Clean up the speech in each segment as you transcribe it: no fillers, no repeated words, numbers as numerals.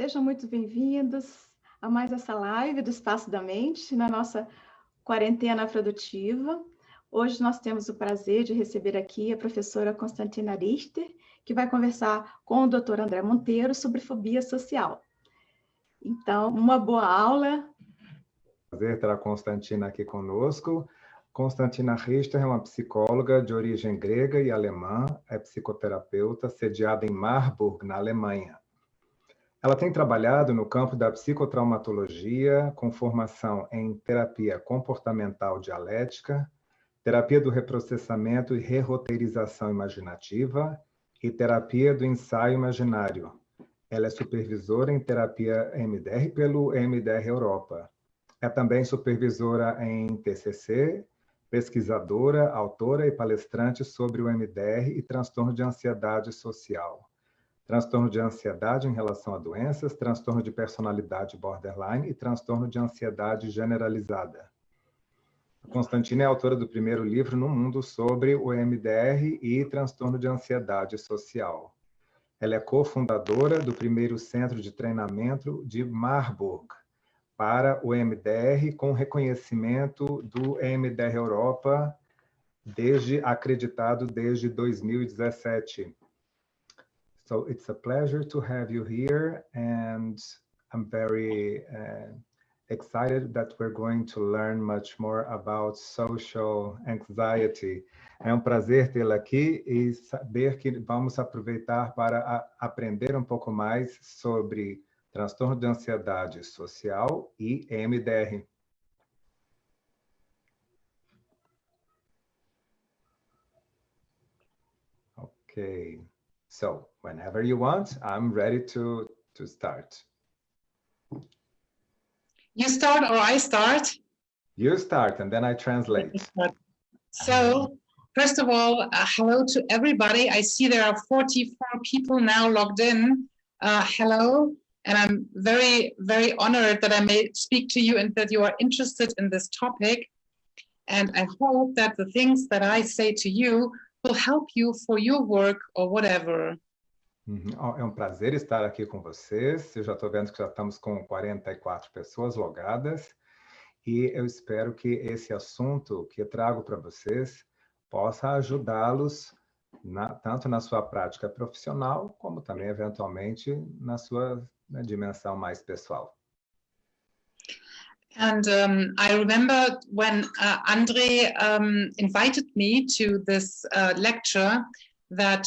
Sejam muito bem-vindos a mais essa live do Espaço da Mente, na nossa quarentena produtiva. Hoje nós temos o prazer de receber aqui a professora Konstantina Richter, que vai conversar com o Dr. André Monteiro sobre fobia social. Então, uma boa aula. Prazer ter a Konstantina aqui conosco. Konstantina Richter é uma psicóloga de origem grega e alemã, é psicoterapeuta, sediada em Marburgo, na Alemanha. Ela tem trabalhado no campo da psicotraumatologia, com formação em terapia comportamental dialética, terapia do reprocessamento e reroteirização imaginativa e terapia do ensaio imaginário. Ela é supervisora em terapia EMDR pelo EMDR Europa. É também supervisora em TCC, pesquisadora, autora e palestrante sobre o EMDR e transtorno de ansiedade social. Transtorno de ansiedade em relação a doenças, transtorno de personalidade borderline e transtorno de ansiedade generalizada. A Konstantina é autora do primeiro livro no mundo sobre o EMDR e transtorno de ansiedade social. Ela é cofundadora do primeiro centro de treinamento de Marburgo para o EMDR, com reconhecimento do EMDR Europa, acreditado desde 2017. So it's a pleasure to have you here, and I'm very excited that we're going to learn much more about social anxiety. É um prazer tê-la aqui e saber que vamos aproveitar para aprender um pouco mais sobre transtorno de ansiedade social e EMDR. Okay. So, whenever you want, I'm ready to start. You start or I start? You start, and then I translate. So, first of all, hello to everybody. I see there are 44 people now logged in. Hello, and I'm very, very honored that I may speak to you and that you are interested in this topic. And I hope that the things that I say to you will help you for your work or whatever. É um prazer estar aqui com vocês. Eu já estou vendo que já estamos com 44 pessoas logadas e eu espero que esse assunto que eu trago para vocês possa ajudá-los tanto na sua prática profissional como também, eventualmente, na sua dimensão mais pessoal. And I remember when André invited me to this lecture that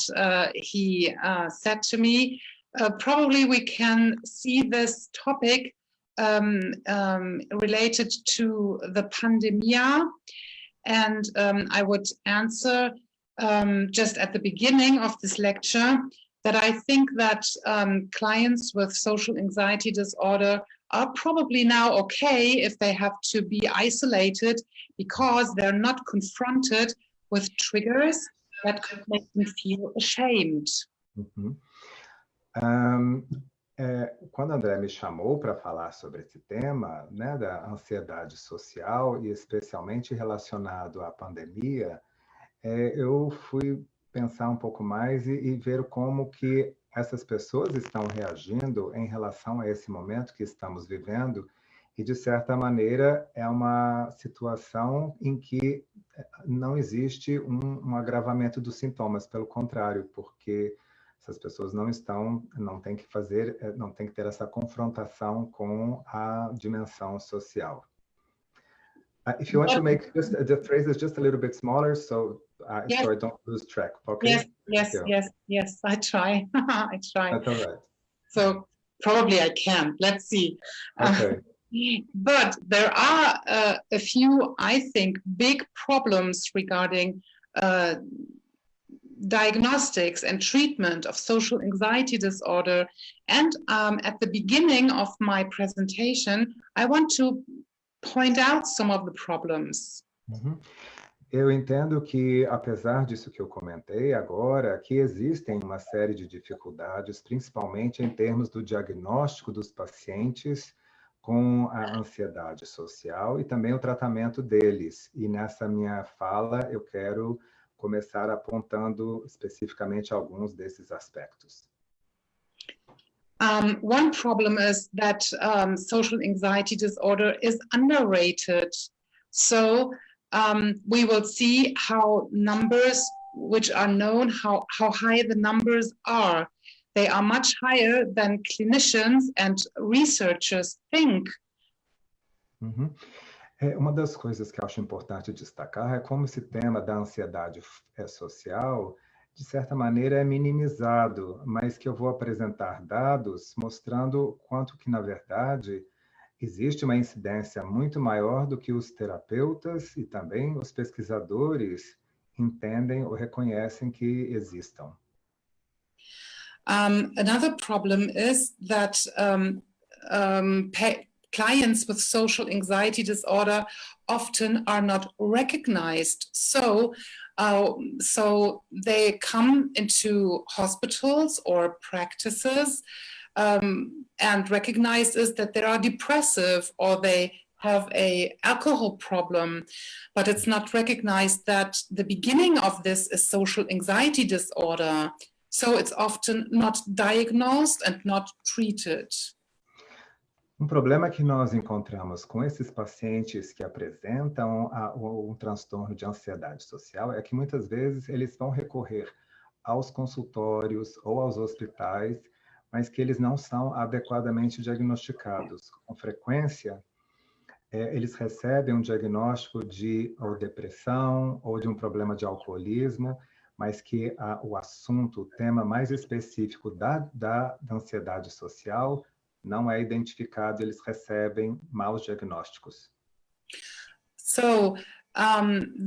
he said to me, probably we can see this topic related to the pandemia. And I would answer just at the beginning of this lecture that I think that clients with social anxiety disorder are probably now okay if they have to be isolated because they're not confronted with triggers that could make them feel ashamed. Quando a André me chamou para falar sobre esse tema, né, da ansiedade social e especialmente relacionado à pandemia, eu fui pensar um pouco mais e ver como que essas pessoas estão reagindo em relação a esse momento que estamos vivendo e, de certa maneira, é uma situação em que não existe um agravamento dos sintomas, pelo contrário, porque essas pessoas não têm que ter essa confrontação com a dimensão social. If you want to make the phrases just a little bit smaller, so I don't lose track. Okay? Yes. I try. I try. That's all right. So probably I can. Let's see. Okay. But there are a few, I think, big problems regarding diagnostics and treatment of social anxiety disorder. And at the beginning of my presentation, I want to point out some of the problems. Eu entendo que, apesar disso que eu comentei agora, que existem uma série de dificuldades, principalmente em termos do diagnóstico dos pacientes com a ansiedade social e também o tratamento deles. E nessa minha fala, eu quero começar apontando especificamente alguns desses aspectos. One problem is that social anxiety disorder is underrated. So we will see how numbers which are known, how high the numbers are. They are much higher than clinicians and researchers think. Uhum. Uma das coisas que eu acho importante destacar é como esse tema da ansiedade social, de certa maneira, é minimizado, mas que eu vou apresentar dados mostrando quanto que, na verdade, existe uma incidência muito maior do que os terapeutas e também os pesquisadores entendem ou reconhecem que existam. Another problem is that clients with social anxiety disorder often are not recognized. So they come into hospitals or practices and recognize is that they are depressive or they have an alcohol problem, but it's not recognized that the beginning of this is social anxiety disorder. So it's often not diagnosed and not treated. Um problema que nós encontramos com esses pacientes que apresentam um transtorno de ansiedade social é que muitas vezes eles vão recorrer aos consultórios ou aos hospitais, mas que eles não são adequadamente diagnosticados. Com frequência, eles recebem um diagnóstico de ou depressão ou de um problema de alcoolismo, mas que o assunto, o tema mais específico da ansiedade social não é identificado, eles recebem maus diagnósticos. So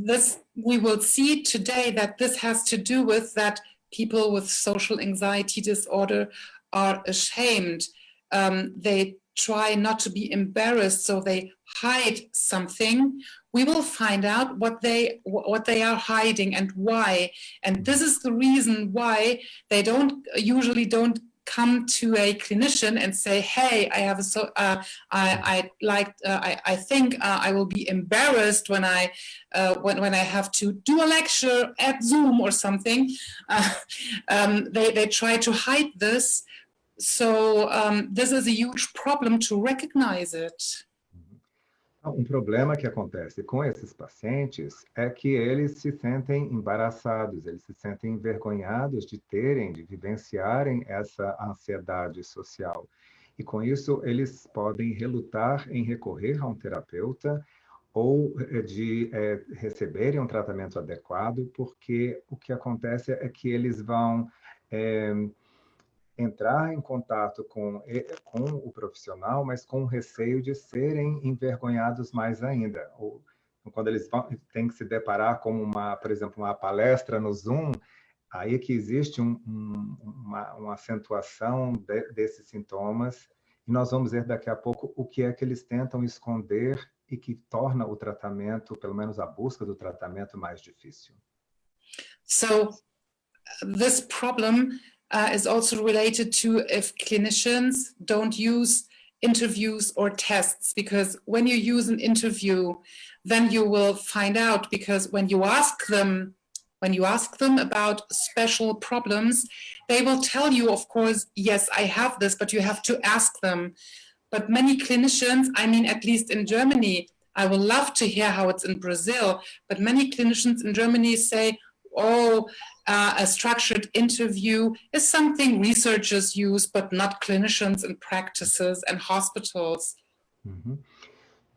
this we will see today that this has to do with that people with social anxiety disorder are ashamed. They try not to be embarrassed, so they hide something. We will find out what they are hiding and why. And this is the reason why they usually don't come to a clinician and say, "Hey, I have I think I will be embarrassed when I have to do a lecture at Zoom or something." They try to hide this. So this is a huge problem to recognize it. Um problema que acontece com esses pacientes é que eles se sentem embaraçados, eles se sentem envergonhados de vivenciarem essa ansiedade social. E com isso, eles podem relutar em recorrer a um terapeuta ou de receberem um tratamento adequado, porque o que acontece é que eles vão entrar em contato com o profissional, mas com o receio de serem envergonhados mais ainda. Ou, quando eles têm que se deparar com, por exemplo, uma palestra no Zoom, aí que existe uma acentuação desses sintomas, e nós vamos ver daqui a pouco o que é que eles tentam esconder e que torna o tratamento, pelo menos a busca do tratamento, mais difícil. So, this problem is also related to if clinicians don't use interviews or tests, because when you use an interview, then you will find out, because when you ask them about special problems, they will tell you, of course, yes, I have this, but you have to ask them. But many clinicians, I mean, at least in Germany, I would love to hear how it's in Brazil, but many clinicians in Germany say, a structured interview is something researchers use, but not clinicians in practices and hospitals. Uhum.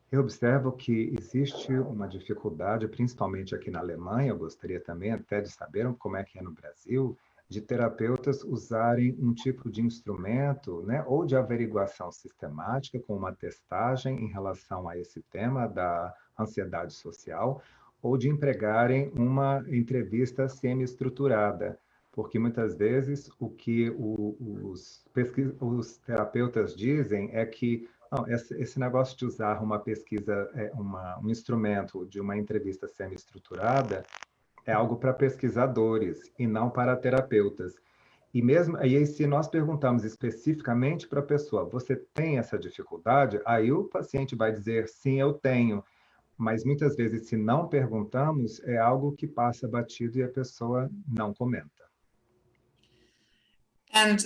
Eu observo que existe uma dificuldade, principalmente aqui na Alemanha, eu gostaria também até de saber como é que é no Brasil, de terapeutas usarem um tipo de instrumento, né, ou de averiguação sistemática, com uma testagem em relação a esse tema da ansiedade social, ou de empregarem uma entrevista semi-estruturada, porque muitas vezes o que os terapeutas dizem é que não, esse negócio de usar uma pesquisa, um instrumento de uma entrevista semi-estruturada é algo para pesquisadores e não para terapeutas. E mesmo aí, se nós perguntamos especificamente para a pessoa, você tem essa dificuldade? Aí o paciente vai dizer, sim, eu tenho. Mas muitas vezes, se não perguntamos, é algo que passa batido e a pessoa não comenta. And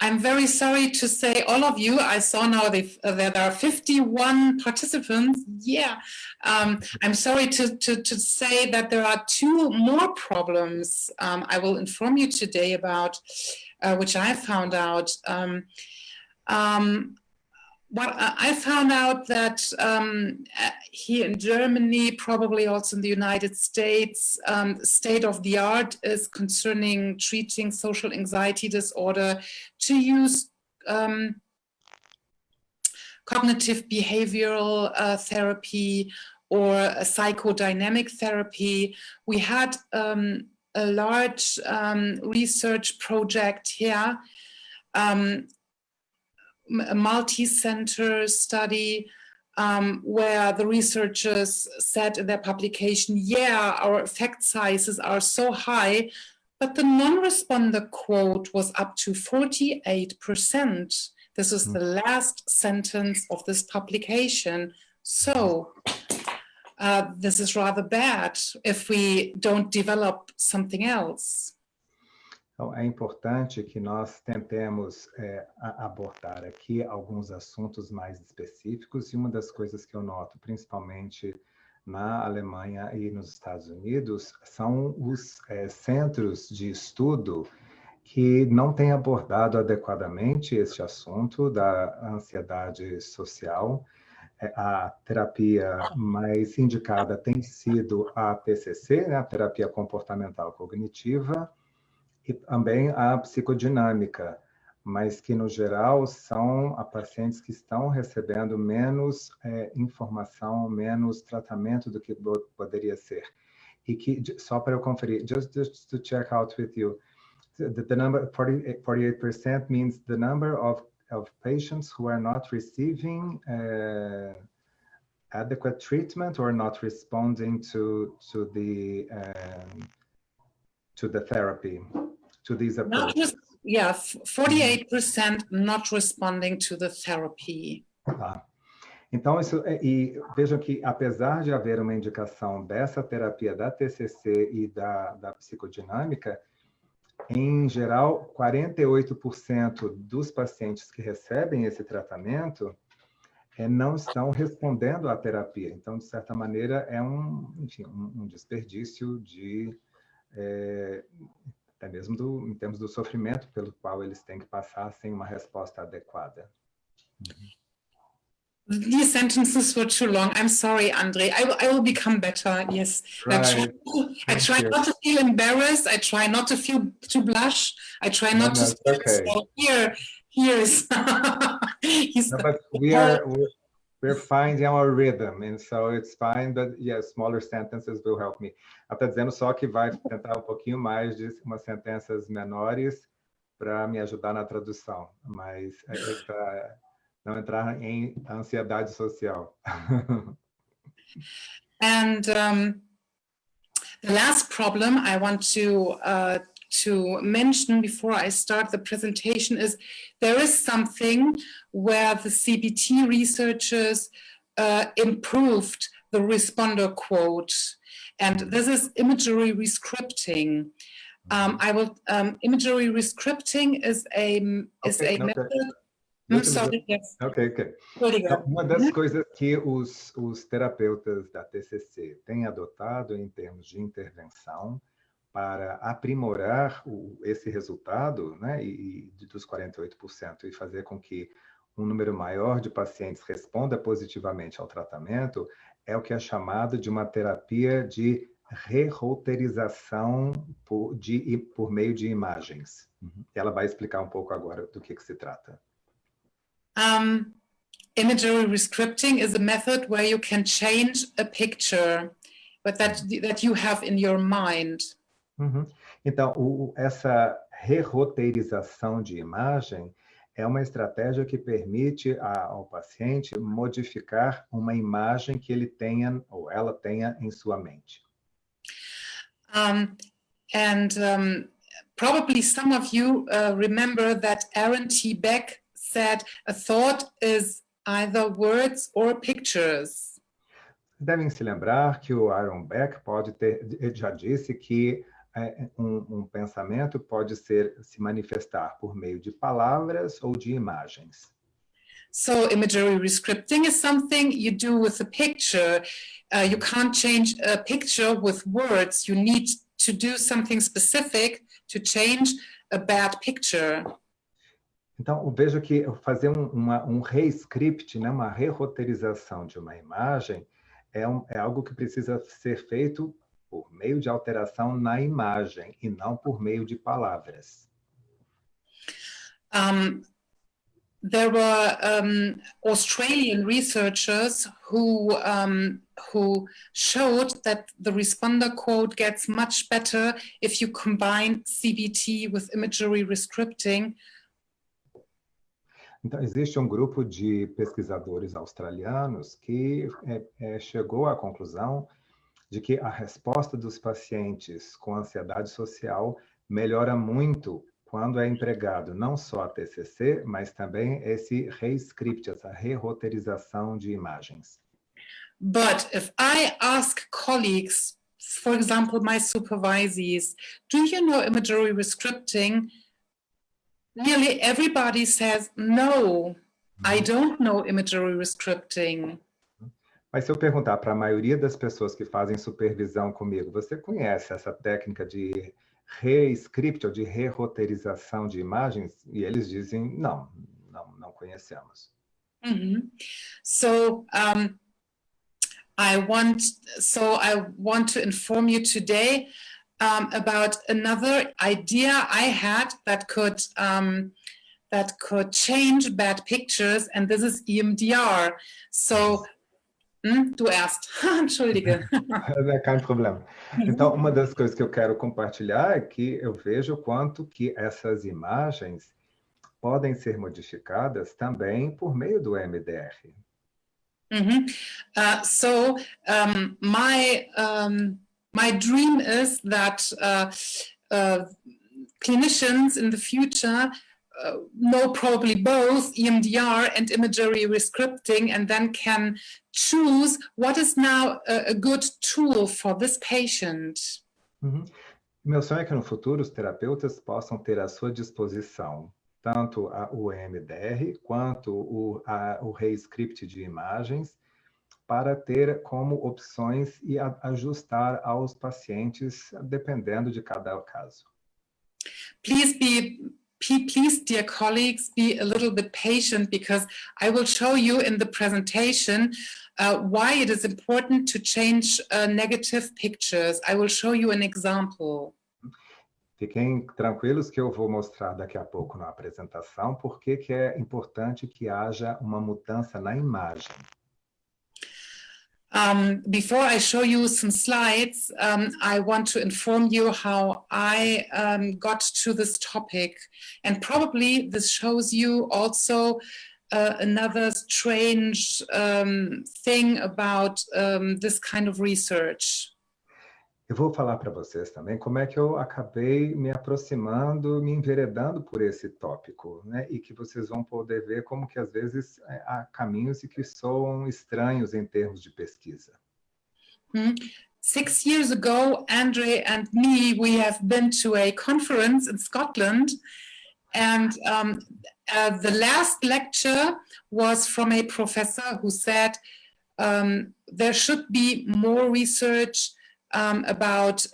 I'm very sorry to say, all of you, I saw now that there are 51 participants. Yeah, I'm sorry to say that there are 2 more problems I will inform you today about, which I found out. What I found out that here in Germany, probably also in the United States, state of the art is concerning treating social anxiety disorder to use cognitive behavioral therapy or a psychodynamic therapy. We had a large research project here, a multi-center study where the researchers said in their publication, yeah, our effect sizes are so high, but the non-responder quote was up to 48%. This is the last sentence of this publication. So this is rather bad if we don't develop something else. Então, é importante que nós tentemos abordar aqui alguns assuntos mais específicos, e uma das coisas que eu noto, principalmente na Alemanha e nos Estados Unidos, são os centros de estudo que não têm abordado adequadamente este assunto da ansiedade social. A terapia mais indicada tem sido a PCC, né, a terapia comportamental cognitiva, e também a psicodinâmica, mas que, no geral, são pacientes que estão recebendo menos informação, menos tratamento do que poderia ser. E que, só para eu conferir, just to check out with you, the number 48% means the number of patients who are not receiving adequate treatment or not responding to the therapy. To these approaches. 48% not responding to the therapy. Então, e vejam que, apesar de haver uma indicação dessa terapia da TCC e da psicodinâmica, em geral, 48% dos pacientes que recebem esse tratamento não estão respondendo à terapia. Então, de certa maneira, é um desperdício de... até mesmo em termos do sofrimento pelo qual eles têm que passar sem uma resposta adequada. These sentences were too long. I'm sorry, Andre. I will become better. Yes. Right. I try not to feel embarrassed. I try not to feel to blush. I try not to. Okay. So here is. But we're finding our rhythm, and so it's fine, but yes, smaller sentences will help me. Ela está dizendo só que vai tentar um pouquinho mais de umas sentenças menores para me ajudar na tradução, mas para não entrar em ansiedade social. And the last problem I want to mention before I start the presentation is there is something where the CBT researchers improved the responder quote, and this is imagery rescripting. Imagery rescripting is a method. Sorry, yes. Okay. Então, uma das coisas que os terapeutas da TCC têm adotado em termos de intervenção para aprimorar esse resultado, né, e dos 48%, e fazer com que um número maior de pacientes responda positivamente ao tratamento, é o que é chamado de uma terapia de reroteirização por meio de imagens. Ela vai explicar um pouco agora do que se trata. Imagery rescripting is a method where you can change a picture, but that you have in your mind. Então, essa reroteirização de imagem é uma estratégia que permite ao paciente modificar uma imagem que ele tenha ou ela tenha em sua mente. Probably some of you remember that Aaron T. Beck said a thought is either words or pictures. Devem se lembrar que o Aaron Beck já disse que um pensamento pode se manifestar por meio de palavras ou de imagens. So imagery rescripting is something you do with a picture. You can't change a picture with words. You need to do something specific to change a bad picture. Então, eu vejo que fazer um re-script, né, uma re-roteirização de uma imagem, é algo que precisa ser feito por meio de alteração na imagem e não por meio de palavras. There were Australian researchers who showed that the responder code gets much better if you combine CBT with imagery rescripting. Então, existe um grupo de pesquisadores australianos que chegou à conclusão de que a resposta dos pacientes com ansiedade social melhora muito quando é empregado não só a TCC, mas também esse re-script, essa re-roteirização de imagens. But if I ask colleagues, for example, my supervisees, do you know imagery rescripting? Nearly everybody says, no, I don't know imagery rescripting. Mas se eu perguntar para a maioria das pessoas que fazem supervisão comigo, você conhece essa técnica de re-script ou de re-roteirização de imagens? E eles dizem, não conhecemos. So I want to inform you today about another idea I had that could change bad pictures, and this is EMDR. So, du erst. Entschuldige. Kein problema. Então, uma das coisas que eu quero compartilhar é que eu vejo o quanto que essas imagens podem ser modificadas também por meio do EMDR. My dream is that clinicians in the future know probably both EMDR and imagery rescripting, and then can choose what is now a good tool for this patient. Meu sonho é que no futuro os terapeutas possam ter à sua disposição tanto o EMDR quanto o re-script de imagens, para ter como opções e ajustar aos pacientes, dependendo de cada caso. Please, dear colleagues, be a little bit patient, because I will show you in the presentation why it is important to change negative pictures. I will show you an example. Fiquem tranquilos que eu vou mostrar daqui a pouco na apresentação por que é importante que haja uma mudança na imagem. Before I show you some slides, I want to inform you how I got to this topic. And probably this shows you also another strange thing about this kind of research. Eu vou falar para vocês também como é que eu acabei me aproximando, me enveredando por esse tópico, né? E que vocês vão poder ver como que às vezes há caminhos e que soam estranhos em termos de pesquisa. 6 years ago, Andre and me, we have been to a conference in Scotland, and the last lecture was from a professor who said there should be more research about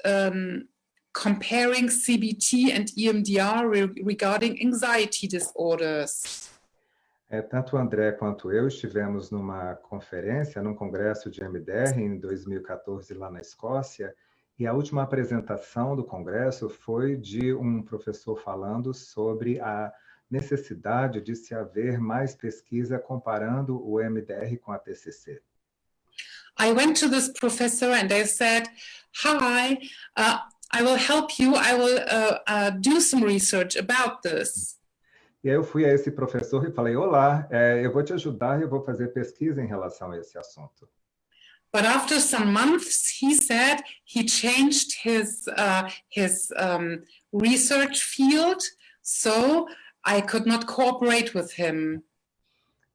comparing CBT and EMDR regarding anxiety disorders. Tanto o André quanto eu estivemos numa conferência, num congresso de EMDR em 2014 lá na Escócia, e a última apresentação do congresso foi de um professor falando sobre a necessidade de se haver mais pesquisa comparando o EMDR com a TCC. I went to this professor and I said, hi, I will help you. I will do some research about this. E aí eu fui a esse professor e falei, olá, eu vou te ajudar e eu vou fazer pesquisa em relação a esse assunto. But after some months, he said he changed his research field, so I could not cooperate with him.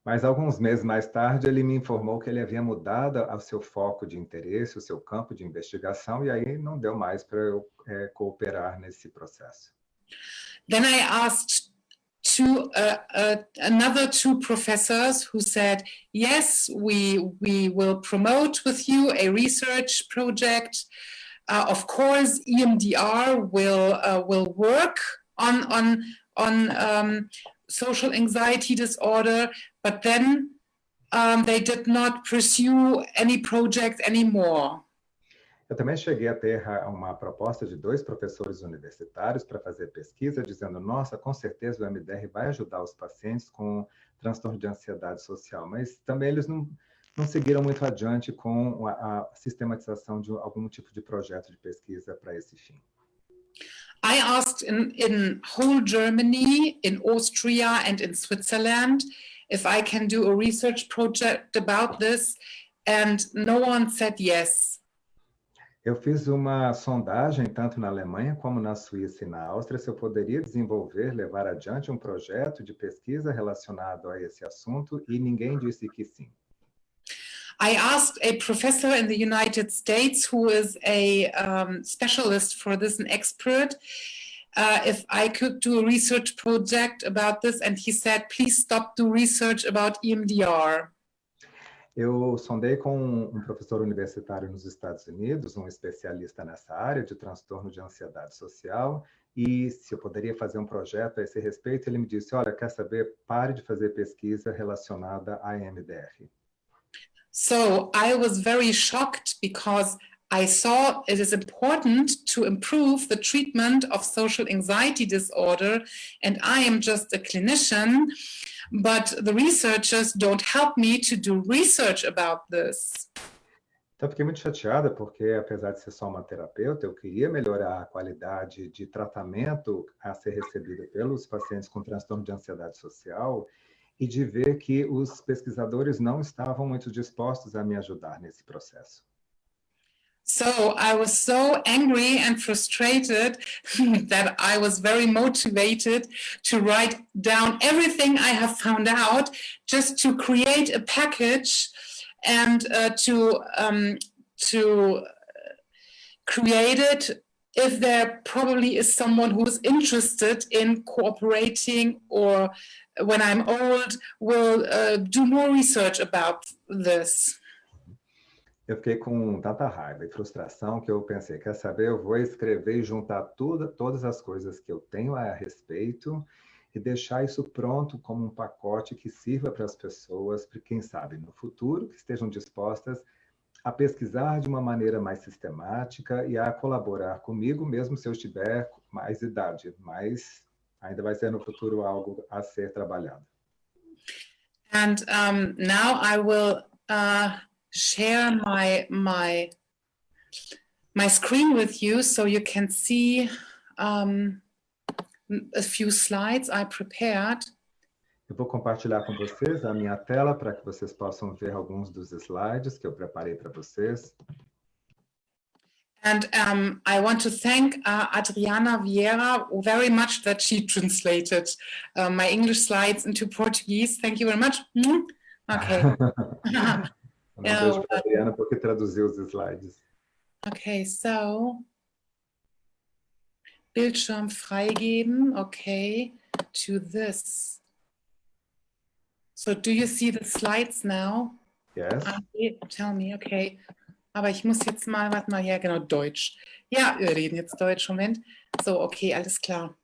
Mas alguns meses mais tarde ele me informou que ele havia mudado o seu foco de interesse, o seu campo de investigação, e aí não deu mais para eu cooperar nesse processo. Then I asked another two professors who said, yes, we will promote with you a research project. Of course, EMDR will work on social anxiety disorder, but then they did not pursue any project anymore. Eu também cheguei a ter uma proposta de 2 professores universitários para fazer pesquisa, dizendo, nossa, com certeza o EMDR vai ajudar os pacientes com transtorno de ansiedade social, mas também eles não seguiram muito adiante com a sistematização de algum tipo de projeto de pesquisa para esse fim. I asked in whole Germany, in Austria and in Switzerland if I can do a research project about this, and no one said yes. Eu fiz uma sondagem, tanto na Alemanha como na Suíça e na Áustria, se eu poderia desenvolver, levar adiante um projeto de pesquisa relacionado a esse assunto, e ninguém disse que sim. I asked a professor in the United States who is a specialist for this, an expert, if I could do a research project about this, and he said, please stop doing research about EMDR. Eu sondei com um professor universitário nos Estados Unidos, um especialista nessa área de transtorno de ansiedade social, e se eu poderia fazer um projeto a esse respeito, ele me disse, olha, quer saber, pare de fazer pesquisa relacionada a EMDR. So I was very shocked because I saw it is important to improve the treatment of social anxiety disorder, and I am just a clinician, but the researchers don't help me to do research about this. Então, fiquei muito chateada porque, apesar de ser só uma terapeuta, eu queria melhorar a qualidade de tratamento a ser recebido pelos pacientes com transtorno de ansiedade social e de ver que os pesquisadores não estavam muito dispostos a me ajudar nesse processo. So I was so angry and frustrated that I was very motivated to write down everything I have found out just to create a package and to create it if there probably is someone who is interested in cooperating or when I'm old will do more research about this. Eu fiquei com tanta raiva e frustração que eu pensei, quer saber, eu vou escrever e juntar todas as coisas que eu tenho a respeito e deixar isso pronto como um pacote que sirva para as pessoas, para quem sabe, no futuro, que estejam dispostas a pesquisar de uma maneira mais sistemática e a colaborar comigo, mesmo se eu tiver mais idade, mas ainda vai ser no futuro algo a ser trabalhado. And now I will share my screen with you so you can see a few slides I prepared. Eu vou compartilhar com vocês a minha tela para que vocês possam ver alguns dos slides que eu preparei para vocês. And I want to thank Adriana Vieira very much that she translated my English slides into Portuguese. Thank you very much. Okay. Um beijo para a Adriana porque traduziu os slides. Okay, so Bildschirm freigeben, okay, to this. So do you see the slides now? Yes. Tell me, okay. Aber ich muss jetzt mal, warte mal, ja genau, Deutsch. Ja, wir reden jetzt Deutsch, Moment. So, okay, alles klar.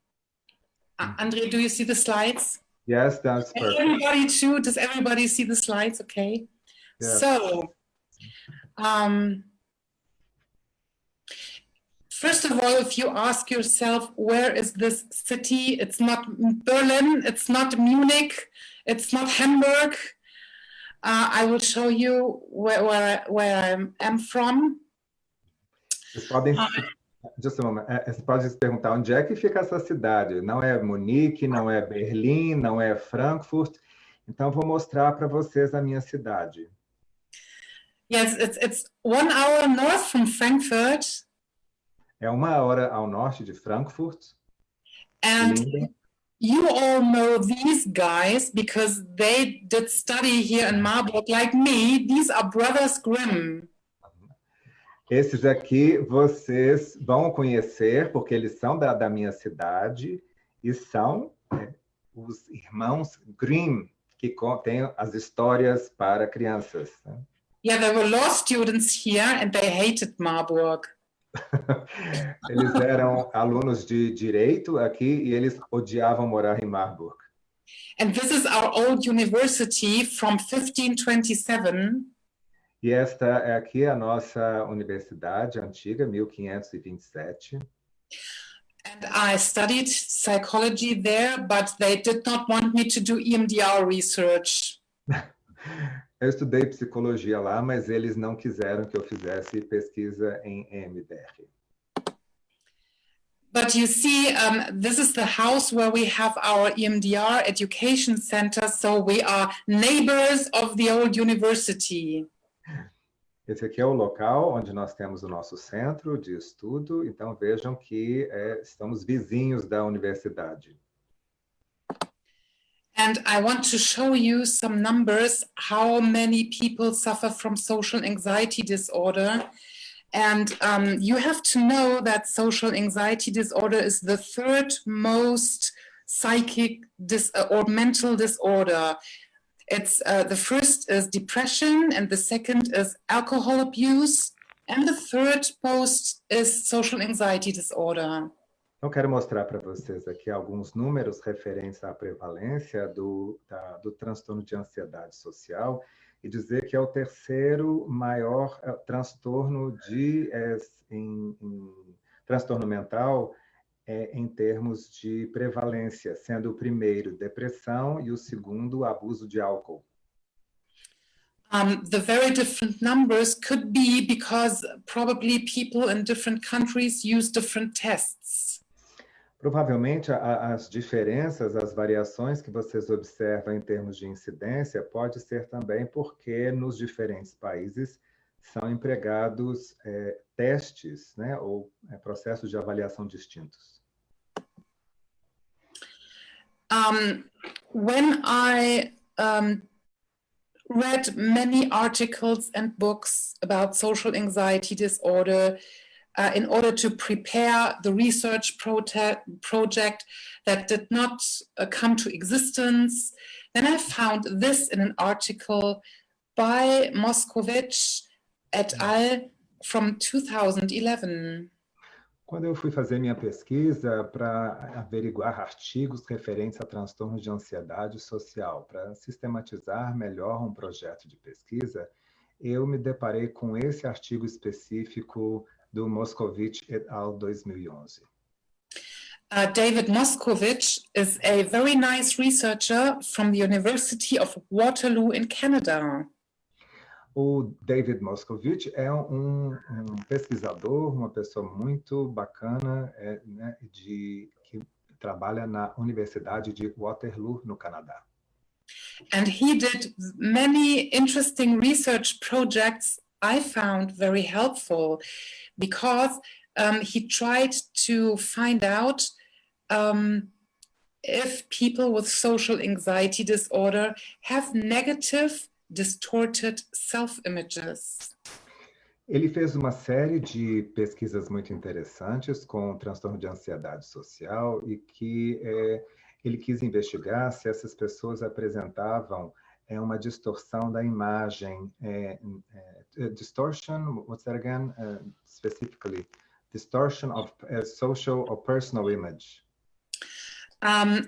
André, do you see the slides? Yes, that's perfect. Everybody too, does everybody see the slides? Okay. Yes. So, first of all, if you ask yourself, where is this city? It's not Berlin, it's not Munich, it's not Hamburg. I will show you where I am from. Vocês podem, just a moment, vocês podem se perguntar onde é que fica essa cidade. Não é Munique, não é Berlim, não é Frankfurt. Então, vou mostrar para vocês a minha cidade. Yes, it's 1 hour north from Frankfurt. É 1 hora ao norte de Frankfurt. And Linda. you all know these guys because they did study here in Marburg like me. These are Brothers Grimm. Esses aqui vocês vão conhecer, porque eles são da minha cidade e são os irmãos Grimm, que contêm as histórias para crianças. Né? Yeah, there were law students here and they hated Marburg. Eles eram alunos de direito aqui e eles odiavam morar em Marburgo. And this is our old university from 1527. E esta é aqui a nossa universidade antiga, 1527. And I studied psychology there, but they did not want me to do EMDR research. Eu estudei psicologia lá, mas eles não quiseram que eu fizesse pesquisa em EMDR. But you see, this is the house where we have our EMDR education center, so we are neighbors of the old university. Esse aqui é o local onde nós temos o nosso centro de estudo, então vejam que estamos vizinhos da universidade. And I want to show you some numbers, how many people suffer from social anxiety disorder. And you have to know that social anxiety disorder is the third most psychic or mental disorder. It's the first is depression, and the second is alcohol abuse, and the third most is social anxiety disorder. Eu quero mostrar para vocês aqui alguns números referentes à prevalência do transtorno de ansiedade social e dizer que é o terceiro maior transtorno transtorno mental em termos de prevalência, sendo o primeiro depressão e o segundo abuso de álcool. The very different numbers could be because probably people in different countries use different tests. Provavelmente as diferenças, as variações que vocês observam em termos de incidência pode ser também porque nos diferentes países são empregados testes, né, ou processos de avaliação distintos. When I read many articles and books about social anxiety disorder, in order to prepare the research project that did not come to existence. Then I found this in an article by Moscovich et al. From 2011. Quando eu fui fazer minha pesquisa para averiguar artigos referentes a transtornos de ansiedade social, para sistematizar melhor um projeto de pesquisa, eu me deparei com esse artigo específico do Moscovich et al. 2011. David Moscovich is a very nice researcher from the University of Waterloo in Canada. O David Moscovich é um pesquisador, uma pessoa muito bacana, né, que trabalha na Universidade de Waterloo, no Canadá. And he did many interesting research projects I found very helpful because he tried to find out if people with social anxiety disorder have negative, distorted self-images. Ele fez uma série de pesquisas muito interessantes com o transtorno de ansiedade social e que ele quis investigar se essas pessoas apresentavam uma distorção da imagem. Distortion, what's that again? Specifically, distortion of social or personal image.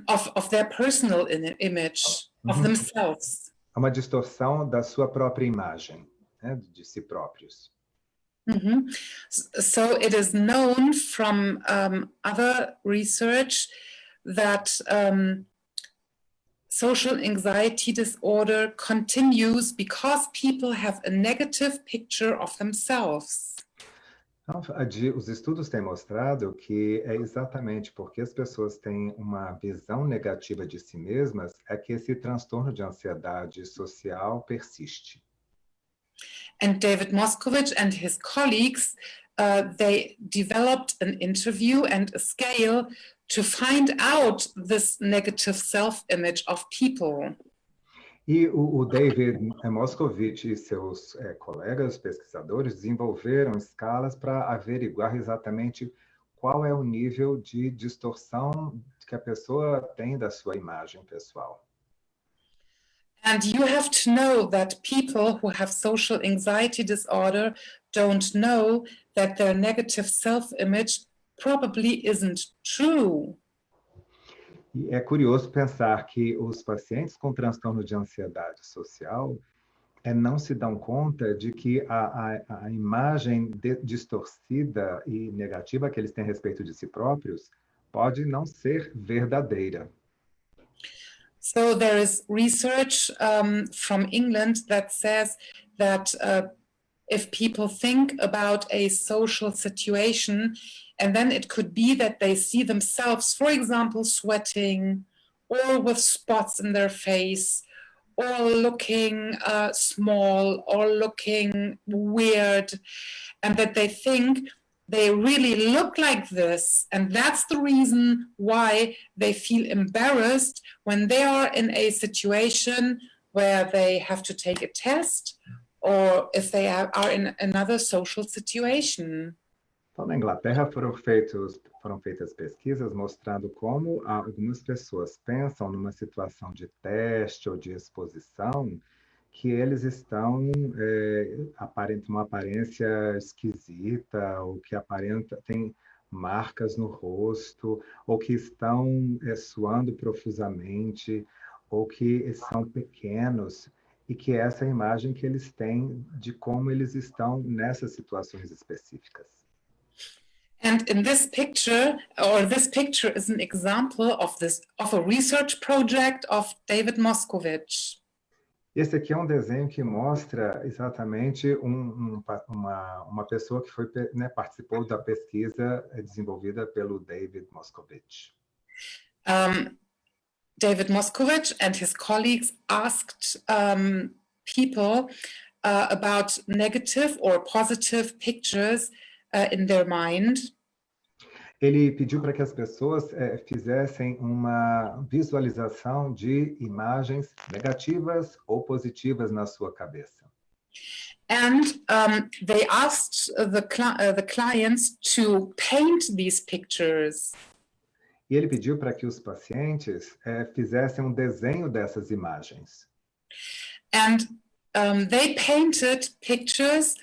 Of their personal image, of themselves. Uma distorção da sua própria imagem, né, de si próprios. So it is known from other research that social anxiety disorder continues because people have a negative picture of themselves. Os estudos têm mostrado que é exatamente porque as pessoas têm uma visão negativa de si mesmas é que esse transtorno de ansiedade social persiste. And David Moscovich and his colleagues, they developed an interview and a scale to find out this negative self-image of people. E o David Moscovitch e seus colegas pesquisadores desenvolveram escalas para averiguar exatamente qual é o nível de distorção que a pessoa tem da sua imagem pessoal. And you have to know that people who have social anxiety disorder don't know that their negative self-image probably isn't true. E é curioso pensar que os pacientes com transtorno de ansiedade social não se dão conta de que a imagem distorcida e negativa que eles têm a respeito de si próprios pode não ser verdadeira. So there is research from England that says that if people think about a social situation, and then it could be that they see themselves, for example, sweating or with spots in their face or looking small or looking weird, and that they think they really look like this, and that's the reason why they feel embarrassed when they are in a situation where they have to take a test or if they are in another social situation. Então, na Inglaterra foram feitas pesquisas mostrando como algumas pessoas pensam numa situação de teste ou de exposição que eles estão uma aparência esquisita, ou que tem marcas no rosto, ou que estão suando profusamente, ou que são pequenos, e que essa é a imagem que eles têm de como eles estão nessas situações específicas. And in this picture is an example of a research project of David Moscovitch. Esse aqui é um desenho que mostra exatamente uma pessoa que participou da pesquisa desenvolvida pelo David Moscovitch. David Moscovitch and his colleagues asked people about negative or positive pictures in their mind. Ele pediu para que as pessoas fizessem uma visualização de imagens negativas ou positivas na sua cabeça. And they asked the clients to paint these pictures. E ele pediu para que os pacientes fizessem um desenho dessas imagens. And they painted pictures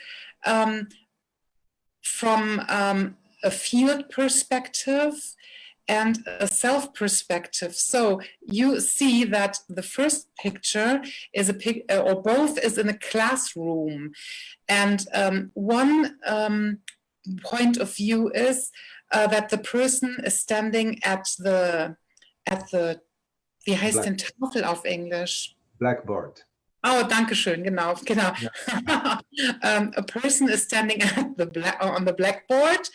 from a field perspective and a self perspective. So you see that the first picture is or both is in a classroom, and one point of view is that the person is standing at the wie heißt denn Tafel auf Englisch? Blackboard. Oh, danke schön, genau. Yeah. A person is standing on the blackboard,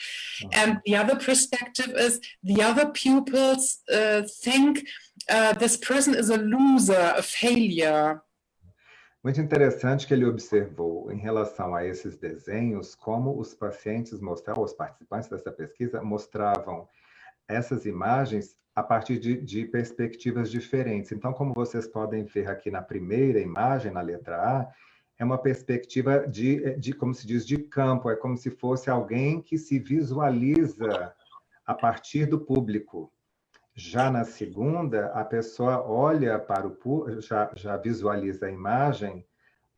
and the other perspective is the other pupils think this person is a loser, a failure. Muito interessante que ele observou em relação a esses desenhos como os pacientes mostravam, os participantes dessa pesquisa mostravam essas imagens a partir de perspectivas diferentes. Então, como vocês podem ver aqui na primeira imagem, na letra A, é uma perspectiva de como se diz, de campo. É como se fosse alguém que se visualiza a partir do público. Já na segunda, a pessoa olha para o público, já visualiza a imagem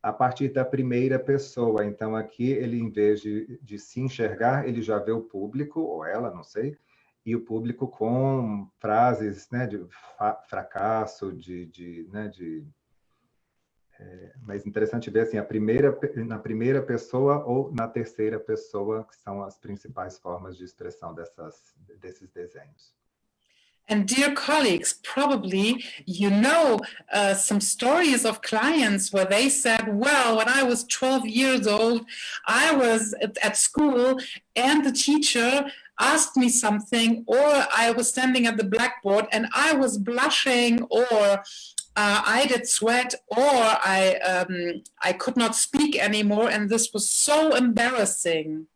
a partir da primeira pessoa. Então, aqui, ele, em vez de se enxergar, ele já vê o público, ou ela, não sei, e o público com frases, né, de fracasso, mas interessante ver assim, na primeira pessoa ou na terceira pessoa, que são as principais formas de expressão desses desenhos. And dear colleagues, probably you know some stories of clients where they said, well, when I was 12 years old, I was at school and the teacher asked me something, or I was standing at the blackboard and I was blushing, or I did sweat, or I could not speak anymore, and this was so embarrassing.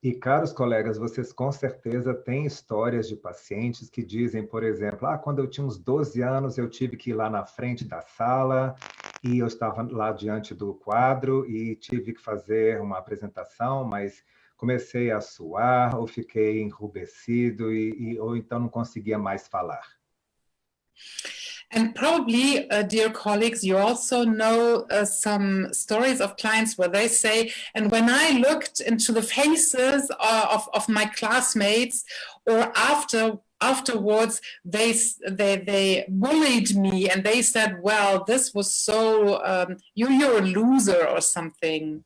E, caros colegas, vocês com certeza têm histórias de pacientes que dizem, por exemplo, quando eu tinha uns 12 anos, eu tive que ir lá na frente da sala e eu estava lá diante do quadro e tive que fazer uma apresentação, mas comecei a suar ou fiquei enrubescido ou então não conseguia mais falar. And probably, dear colleagues, you also know some stories of clients where they say, and when I looked into the faces of my classmates, or afterwards, they bullied me and they said, well, this was so, you're a loser or something.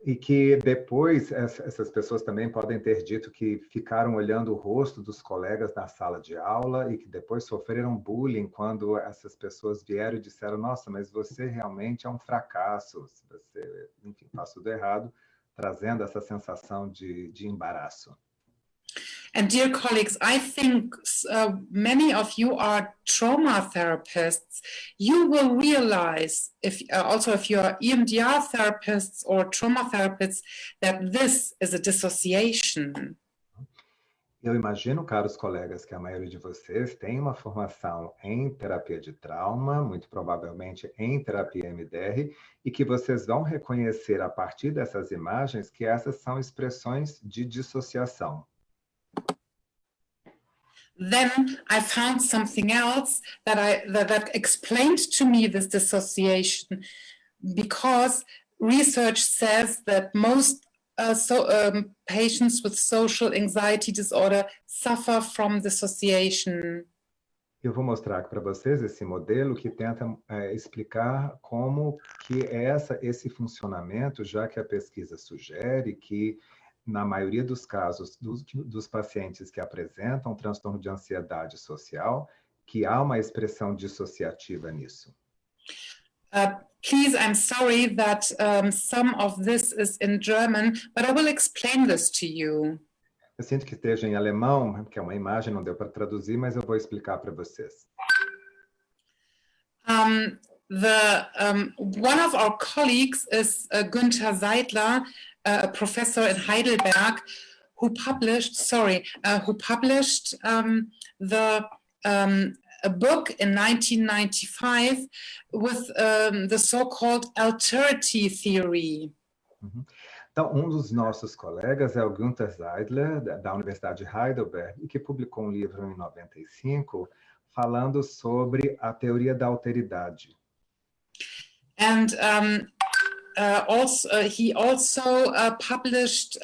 E que depois essas pessoas também podem ter dito que ficaram olhando o rosto dos colegas na sala de aula e que depois sofreram bullying quando essas pessoas vieram e disseram, nossa, mas você realmente é um fracasso, você, enfim, faz tudo errado, trazendo essa sensação de embaraço. And dear colleagues, I think many of you are trauma therapists. You will realize, if you are EMDR therapists or trauma therapists, that this is a dissociation. Eu imagino, caros colegas, que a maioria de vocês tem uma formação em terapia de trauma, muito provavelmente em terapia EMDR, e que vocês vão reconhecer a partir dessas imagens que essas são expressões de dissociação. Then I found something else that explained to me this dissociation, because research says that most patients with social anxiety disorder suffer from dissociation. Eu vou mostrar aqui para vocês esse modelo que tenta explicar como que esse funcionamento, já que a pesquisa sugere que na maioria dos casos dos pacientes que apresentam transtorno de ansiedade social, que há uma expressão dissociativa nisso. Please, I'm sorry that some of this is in German, but I will explain this to you. Eu sinto que esteja em alemão, que é uma imagem, não deu para traduzir, mas eu vou explicar para vocês. One of our colleagues is Günther Seidler, a professor in Heidelberg, who published a book in 1995 with the so-called alterity theory. Então, um dos nossos colegas é o Günther Seidler, da Universidade de Heidelberg, que publicou um livro em 95 falando sobre a teoria da alteridade. And he also published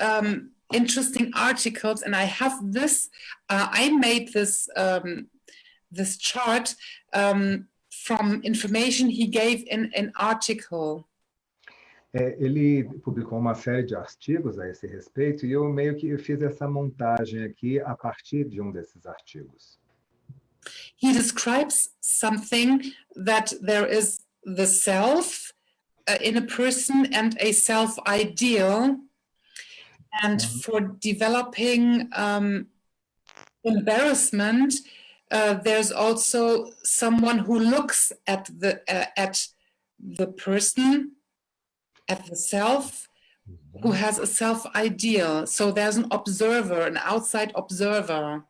interesting articles, and I have this. I made this this chart from information he gave in an article. Ele publicou uma série de artigos a esse respeito e eu meio que fiz essa montagem aqui a partir de um desses artigos. He describes something that there is the self in a person and a self-ideal, and for developing embarrassment, there's also someone who looks at the person, at the self, who has a self-ideal. So there's an observer, an outside observer.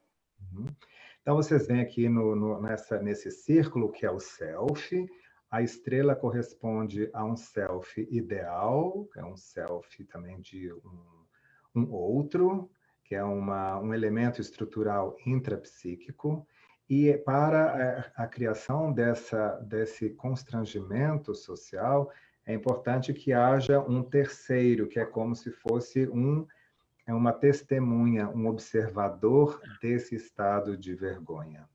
Então, vocês veem aqui nesse círculo que é o self. A estrela corresponde a um self ideal, que é um self também de um outro, que é um elemento estrutural intrapsíquico. E para a criação desse constrangimento social, é importante que haja um terceiro, que é como se fosse uma testemunha, um observador desse estado de vergonha.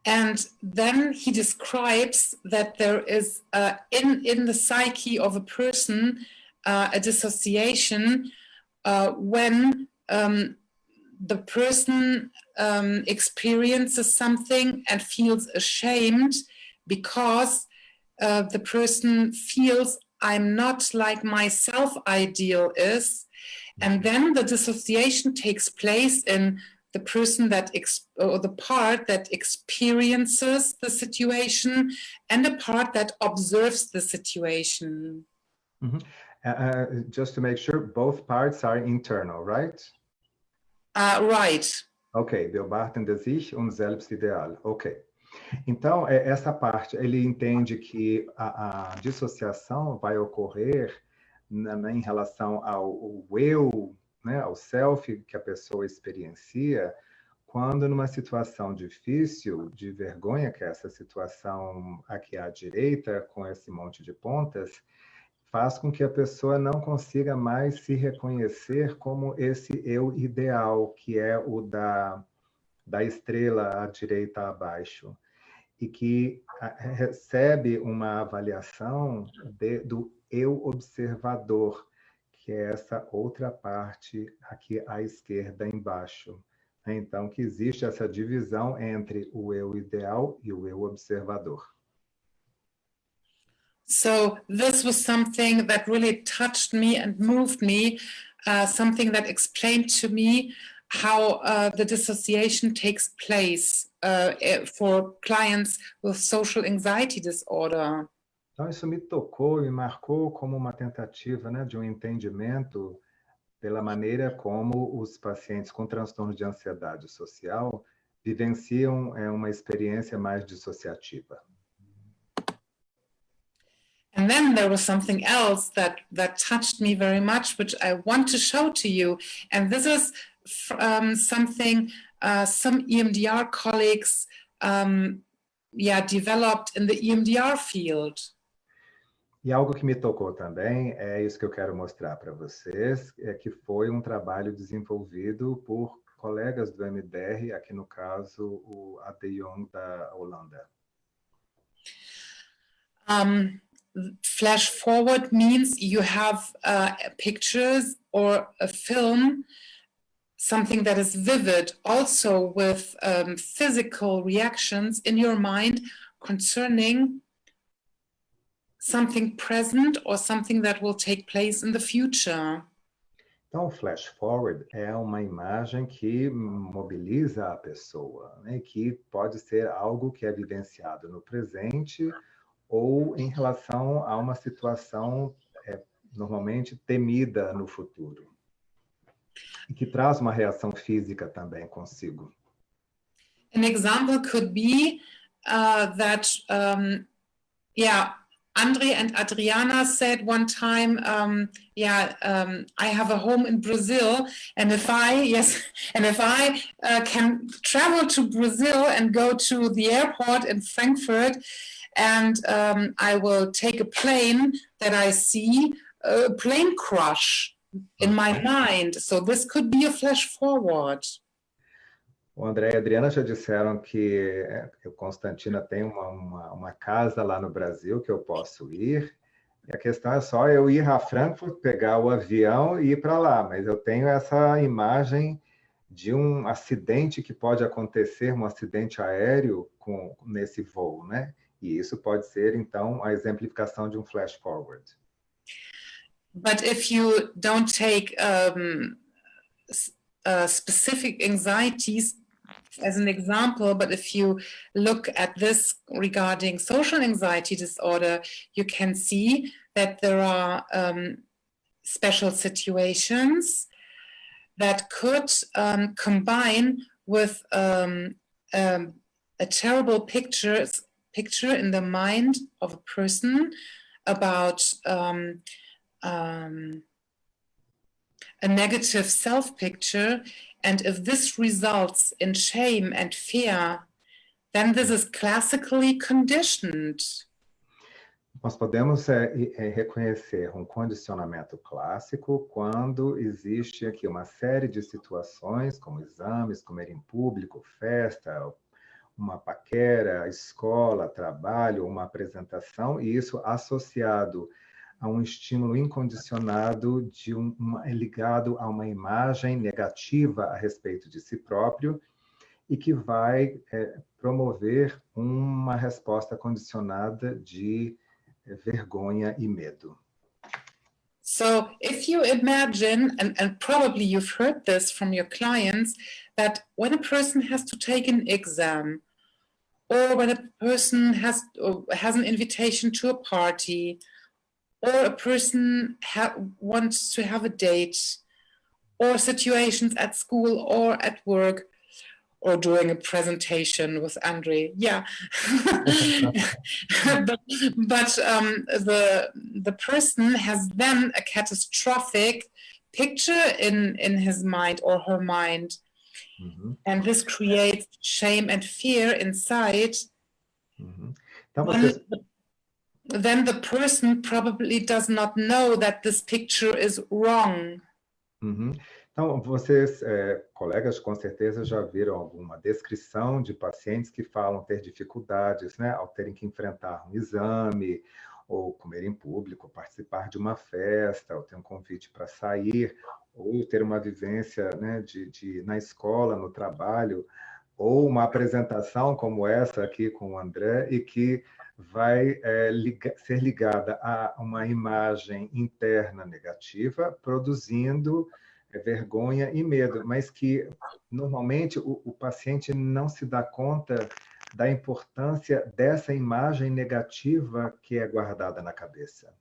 And then he describes that there is in the psyche of a person a dissociation when the person experiences something and feels ashamed because the person feels I'm not like my self-ideal is, and then the dissociation takes place in the person or the part that experiences the situation and the part that observes the situation. Just to make sure, both parts are internal, right? Right. Ok, beobachtende sich und Selbstideal. Ok. Então, essa parte, ele entende que a dissociação vai ocorrer em relação ao eu, né, ao self que a pessoa experiencia, quando numa situação difícil, de vergonha, que é essa situação aqui à direita, com esse monte de pontas, faz com que a pessoa não consiga mais se reconhecer como esse eu ideal, que é o da estrela à direita abaixo, e que recebe uma avaliação do eu observador, que é essa outra parte aqui à esquerda embaixo. Então, que existe essa divisão entre o eu ideal e o eu observador. So this was something that really touched me and moved me, something that explained to me how the dissociation takes place for clients with social anxiety disorder. Então, isso me tocou e marcou como uma tentativa, né, de um entendimento pela maneira como os pacientes com transtorno de ansiedade social vivenciam uma experiência mais dissociativa. And then there was something else that touched me very much, which I want to show to you. And this is something some EMDR colleagues developed in the EMDR field. E algo que me tocou também, é isso que eu quero mostrar para vocês, é que foi um trabalho desenvolvido por colegas do MDR, aqui no caso o De Jong da Holanda. Flash forward means you have pictures or a film, something that is vivid, also with physical reactions in your mind concerning something present or something that will take place in the future. Então, o flash forward é uma imagem que mobiliza a pessoa, né? Que pode ser algo que é vivenciado no presente ou em relação a uma situação normalmente temida no futuro. E que traz uma reação física também consigo. An example could be that, Andre and Adriana said one time, I have a home in Brazil, and if I can travel to Brazil and go to the airport in Frankfurt, and I will take a plane, that I see a plane crash in my mind. So this could be a flash forward. O André e a Adriana já disseram que o Konstantina tem uma casa lá no Brasil que eu posso ir. E a questão é só eu ir a Frankfurt, pegar o avião e ir para lá. Mas eu tenho essa imagem de um acidente que pode acontecer, um acidente aéreo nesse voo, né? E isso pode ser, então, a exemplificação de um flash forward. But if you don't take specific anxieties as an example, but if you look at this regarding social anxiety disorder, you can see that there are special situations that could combine with a terrible picture in the mind of a person about a negative self-picture, and if this results in shame and fear, then this is classically conditioned. Nós podemos reconhecer um condicionamento clássico quando existe aqui uma série de situações, como exames, comer em público, festa, uma paquera, escola, trabalho, uma apresentação, e isso associado a um estímulo incondicionado ligado a uma imagem negativa a respeito de si próprio e que vai promover uma resposta condicionada de vergonha e medo. So if you imagine, and probably you've heard this from your clients, that when a person has to take an exam, or when a person has an invitation to a party, or a person wants to have a date, or situations at school or at work, or doing a presentation with Andre. Yeah. but the person has then a catastrophic picture in his mind or her mind. Uhum. And this creates shame and fear inside. Uhum. Então, vocês... Then the person probably does not know that this picture is wrong. Uhum. Então, vocês, colegas, com certeza já viram alguma descrição de pacientes que falam ter dificuldades, né, ao terem que enfrentar um exame, ou comer em público, participar de uma festa, ou ter um convite para sair, ou ter uma vivência, né, na escola, no trabalho, ou uma apresentação como essa aqui com o André, e que vai ser ligada a uma imagem interna negativa, produzindo vergonha e medo, mas que normalmente o paciente não se dá conta da importância dessa imagem negativa que é guardada na cabeça.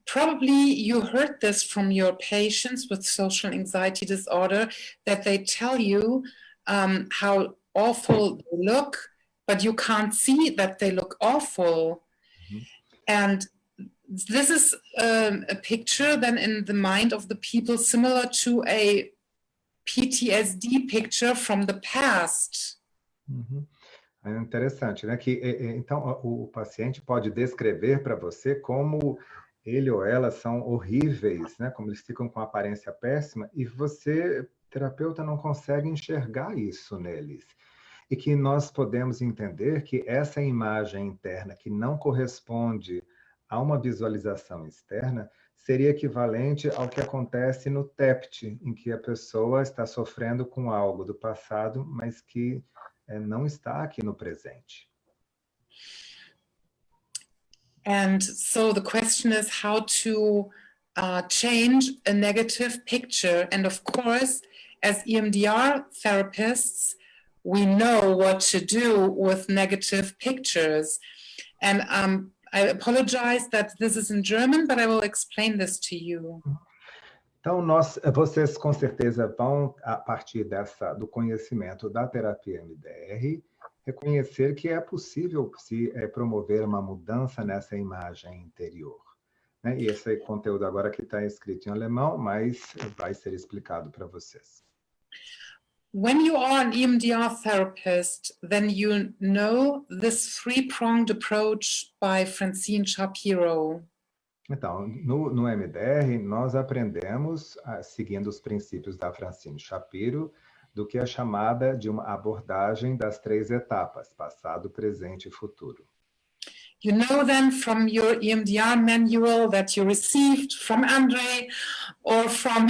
Probably you heard this from your patients with social anxiety disorder, that they tell you how awful they look, but you can't see that they look awful. Mm-hmm. And this is a picture then in the mind of the people similar to a PTSD picture from the past. Uhum. É interessante, né? Que, então, o paciente pode descrever para você como ele ou ela são horríveis, né? Como eles ficam com aparência péssima, e você, terapeuta, não consegue enxergar isso neles. E que nós podemos entender que essa imagem interna que não corresponde a uma visualização externa seria equivalente ao que acontece no TEPT, em que a pessoa está sofrendo com algo do passado, mas que não está aqui no presente. And so the question is how to change a negative picture. And of course, as EMDR therapists, we know what to do with negative pictures. And I apologize that this is in German, but I will explain this to you. Então, vocês com certeza vão, a partir do conhecimento da terapia EMDR, reconhecer que é possível se promover uma mudança nessa imagem interior. Né? E esse conteúdo agora que está escrito em alemão, mas vai ser explicado para vocês. When you are an EMDR therapist, then you know this three-pronged approach by Francine Shapiro. Então, no EMDR, nós aprendemos, seguindo os princípios da Francine Shapiro, do que é chamada de uma abordagem das 3 etapas, passado, presente e futuro. You know then from your EMDR manual that you received from Andre or from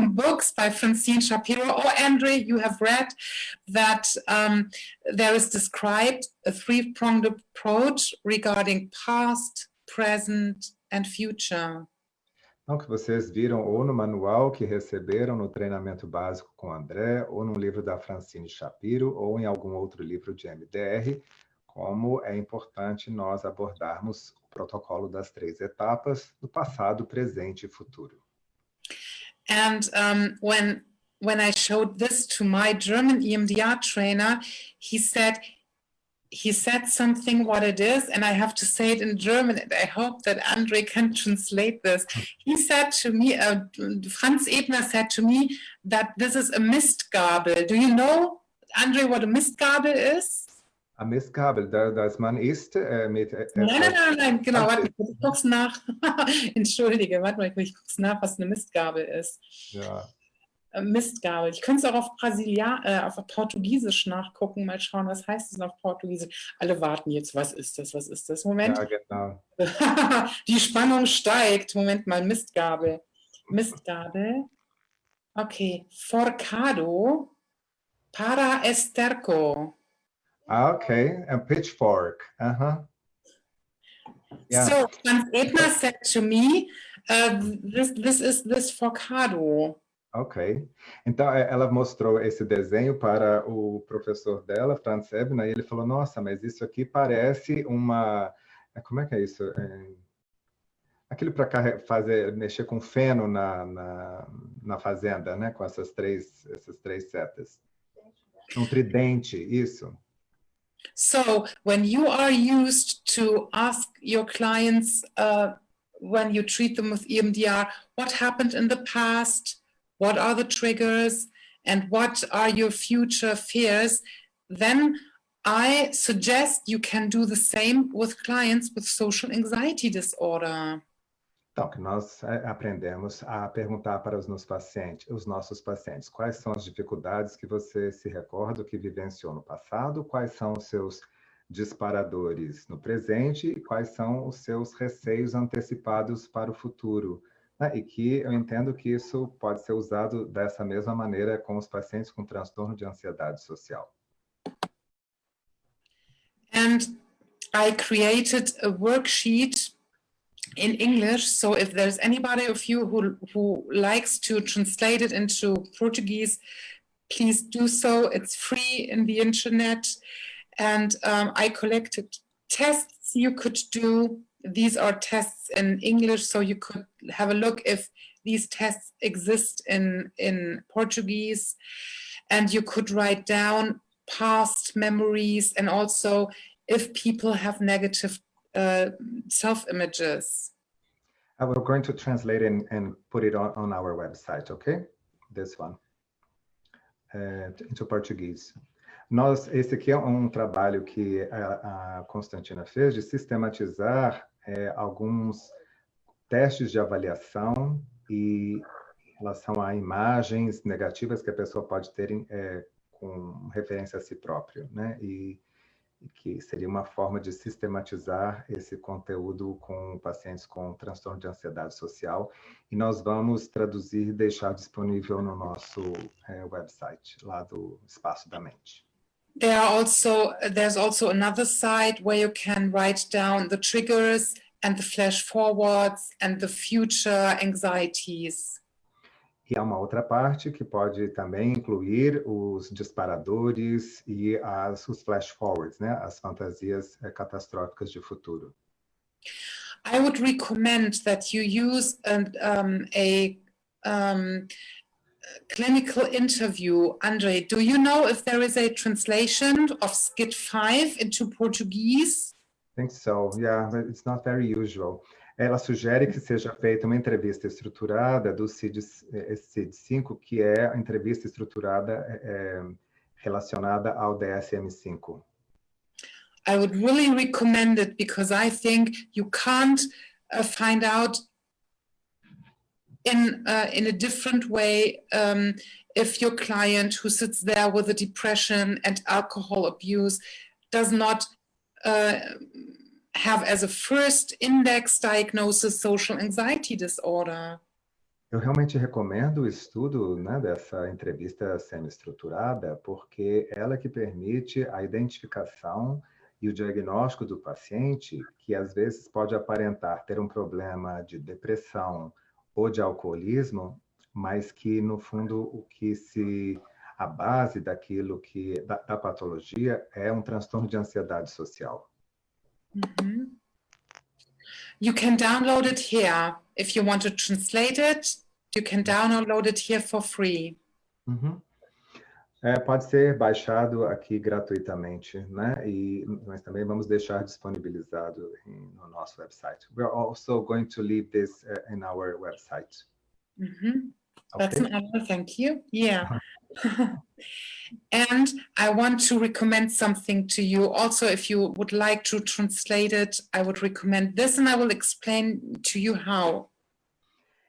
books by Francine Shapiro or Andre, you have read that there is described a three-pronged approach regarding past, present and future. Então, que vocês viram ou no manual que receberam no treinamento básico com André, ou no livro da Francine Shapiro, ou em algum outro livro de MDR, como é importante nós abordarmos o protocolo das 3 etapas do passado, presente e futuro. And when I showed this to my German EMDR trainer, he said something what it is, and I have to say it in German, and I hope that Andre can translate this. He said to me, Franz Ebner said to me that this is a Mistgabel. Do you know, Andre, what a Mistgabel is? A Mistgabel, dass man isst mit... Nein, genau, warte, ich guck's nach. Entschuldige, warte mal, ich guck's nach, was eine Mistgabel ist. Ja. Mistgabel. Ich könnte es auch auf Portugiesisch nachgucken, mal schauen, was heißt es auf Portugiesisch. Alle warten jetzt, was ist das? Moment. Ja, genau. Die Spannung steigt. Moment mal, Mistgabel. Okay, forcado para esterco. Okay, a pitchfork. Uh-huh. Yeah. So, Franz Ebner said to me, this is this forcado. Ok. Então, ela mostrou esse desenho para o professor dela, Franz Ebner, e ele falou, nossa, mas isso aqui parece uma... Como é que é isso? Aquilo para mexer com feno na fazenda, né? Com essas três setas. Um tridente, isso. So when you are used to ask your clients when you treat them with EMDR, what happened in the past, what are the triggers, and what are your future fears, then I suggest you can do the same with clients with social anxiety disorder. Então, que nós aprendemos a perguntar para os nossos pacientes, quais são as dificuldades que você se recorda, que vivenciou no passado, quais são os seus disparadores no presente e quais são os seus receios antecipados para o futuro. E que eu entendo que isso pode ser usado dessa mesma maneira com os pacientes com transtorno de ansiedade social. And I created a worksheet in English, so if there's anybody of you who likes to translate it into Portuguese, please do so. It's free in the internet. And I collected tests you could do. These are tests in English, so you could have a look if these tests exist in Portuguese. And you could write down past memories and also if people have negative self-images. We're going to translate and put it on our website, okay? This one. Into Português. Esse aqui é um trabalho que a Konstantina fez de sistematizar alguns testes de avaliação e em relação a imagens negativas que a pessoa pode ter com referência a si próprio, né? E que seria uma forma de sistematizar esse conteúdo com pacientes com transtorno de ansiedade social. E nós vamos traduzir e deixar disponível no nosso website, lá do Espaço da Mente. There's also another site where you can write down the triggers and the flash forwards and the future anxieties. E há uma outra parte que pode também incluir os disparadores e os flash forwards, né? As fantasias catastróficas de futuro. I would recommend that you use a clinical interview. Andre, do you know if there is a translation of SCID 5 into Portuguese? I think so, yeah, but it's not very usual. Ela sugere que seja feita uma entrevista estruturada do CID-5, que é a entrevista estruturada relacionada ao DSM-5. I would really recommend it because I think you can't find out in a different way if your client who sits there with a depression and alcohol abuse does not have as a first index diagnosis social anxiety disorder. Eu realmente recomendo o estudo, né, dessa entrevista semi-estruturada, porque ela que permite a identificação e o diagnóstico do paciente, que às vezes pode aparentar ter um problema de depressão ou de alcoolismo, mas que no fundo a base daquilo da patologia é um transtorno de ansiedade social. Mm-hmm. You can download it here. If you want to translate it, you can download it here for free. Uhum. Pode ser baixado aqui gratuitamente, né? Nós também vamos deixar disponibilizado no nosso website. We're also going to leave this in our website. Mm-hmm. Okay. That's an honor, thank you. Yeah. And I want to recommend something to you. Also, if you would like to translate it, I would recommend this and I will explain to you how.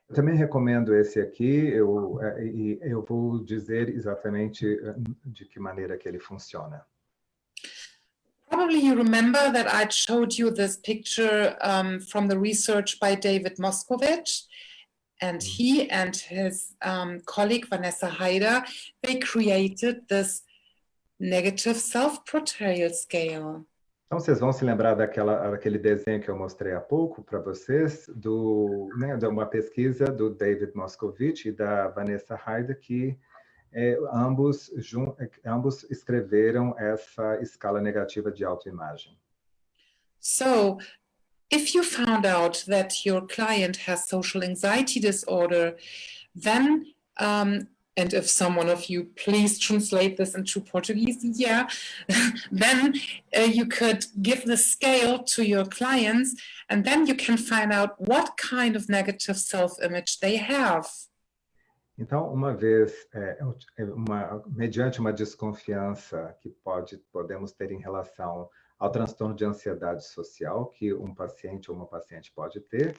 Eu também recomendo esse aqui, eu vou dizer exatamente de que maneira que ele funciona. Probably you remember that I showed you this picture from the research by David Moskovich. And he and his colleague, Vanessa Heider, they created this negative self-portrayal scale. Então, vocês vão se lembrar daquele desenho que eu mostrei há pouco para vocês, de uma pesquisa do David Moskovich e da Vanessa Heider, que ambos escreveram essa escala negativa de autoimagem. So, if you found out that your client has social anxiety disorder, then, and if someone of you please translate this into Portuguese, yeah, then you could give the scale to your clients, and then you can find out what kind of negative self-image they have. Então, uma vez, mediante uma desconfiança que podemos ter em relação ao transtorno de ansiedade social, que um paciente ou uma paciente pode ter,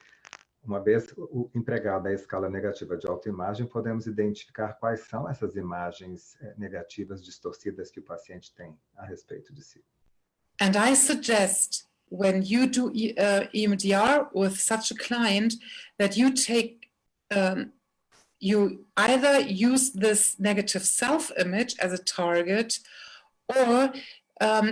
uma vez empregada a escala negativa de autoimagem, podemos identificar quais são essas imagens negativas distorcidas que o paciente tem a respeito de si. And I suggest, when you do EMDR with such a client, that you take you either use this negative self-image as a target, or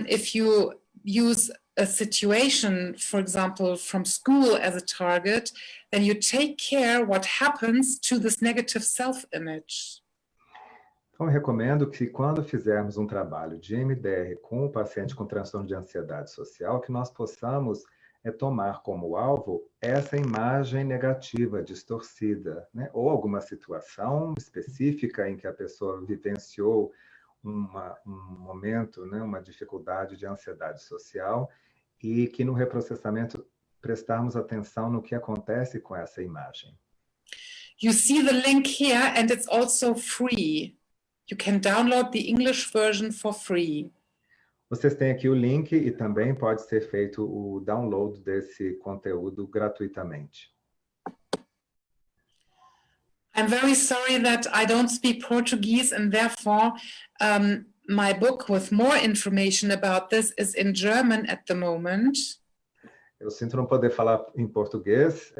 if you use a situation, for example, from school as a target, then you take care what happens to this negative self-image. Então, eu recomendo que quando fizermos um trabalho de EMDR com o paciente com transtorno de ansiedade social, que nós possamos tomar como alvo essa imagem negativa, distorcida, né? Ou alguma situação específica em que a pessoa vivenciou um momento, né? Uma dificuldade de ansiedade social, e que no reprocessamento prestarmos atenção no que acontece com essa imagem. You see the link here, and it's also free. You can download the English version for free. Vocês têm aqui o link e também pode ser feito o download desse conteúdo gratuitamente. I'm very sorry that I don't speak Portuguese, and therefore my book with more information about this is in German at the moment. Eu sinto não poder falar em português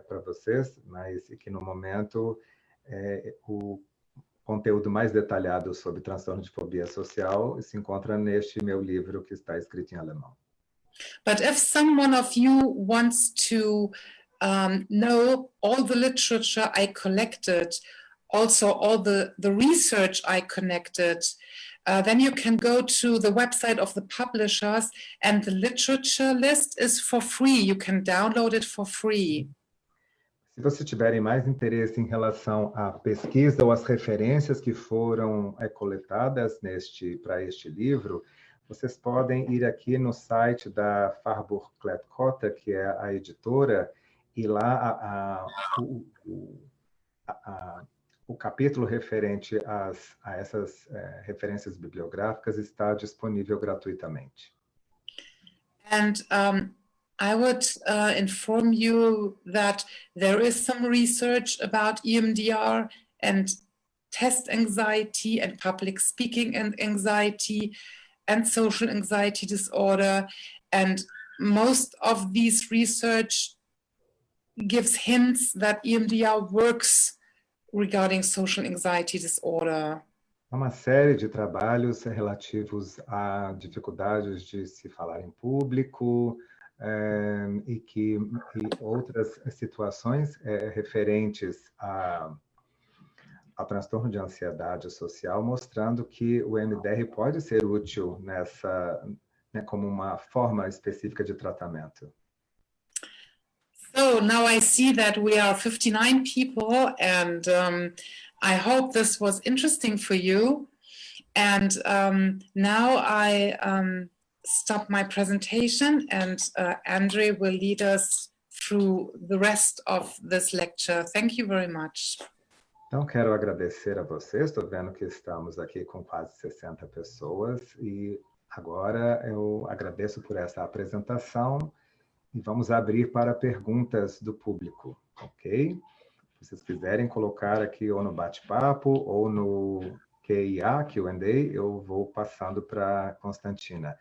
para vocês, mas que no momento o conteúdo mais detalhado sobre transtorno de fobia social se encontra neste meu livro que está escrito em alemão. But if someone of you wants to know all the literature I collected, also all the research I connected, then you can go to the website of the publishers, and the literature list is for free. You can download it for free. Se vocês tiverem mais interesse em relação à pesquisa ou às referências que foram coletadas para este livro, vocês podem ir aqui no site da Marburgo, que é a editora, e lá o capítulo referente a essas referências bibliográficas está disponível gratuitamente. And I would inform you that there is some research about EMDR and test anxiety and public speaking and anxiety and social anxiety disorder. And most of these research gives hints that EMDR works regarding social anxiety disorder. Há uma série de trabalhos relativos a dificuldades de se falar em público, e outras situações referentes ao transtorno de ansiedade social, mostrando que o EMDR pode ser útil como uma forma específica de tratamento. So now I see that we are 59 people, and I hope this was interesting for you. And now I stop my presentation, and Andre will lead us through the rest of this lecture. Thank you very much. Então, quero agradecer a vocês. Estou vendo que estamos aqui com quase 60 pessoas, e agora eu agradeço por essa apresentação e vamos abrir para perguntas do público, ok? Se vocês quiserem colocar aqui ou no bate-papo ou no QIA, Q&A, eu vou passando para Konstantina.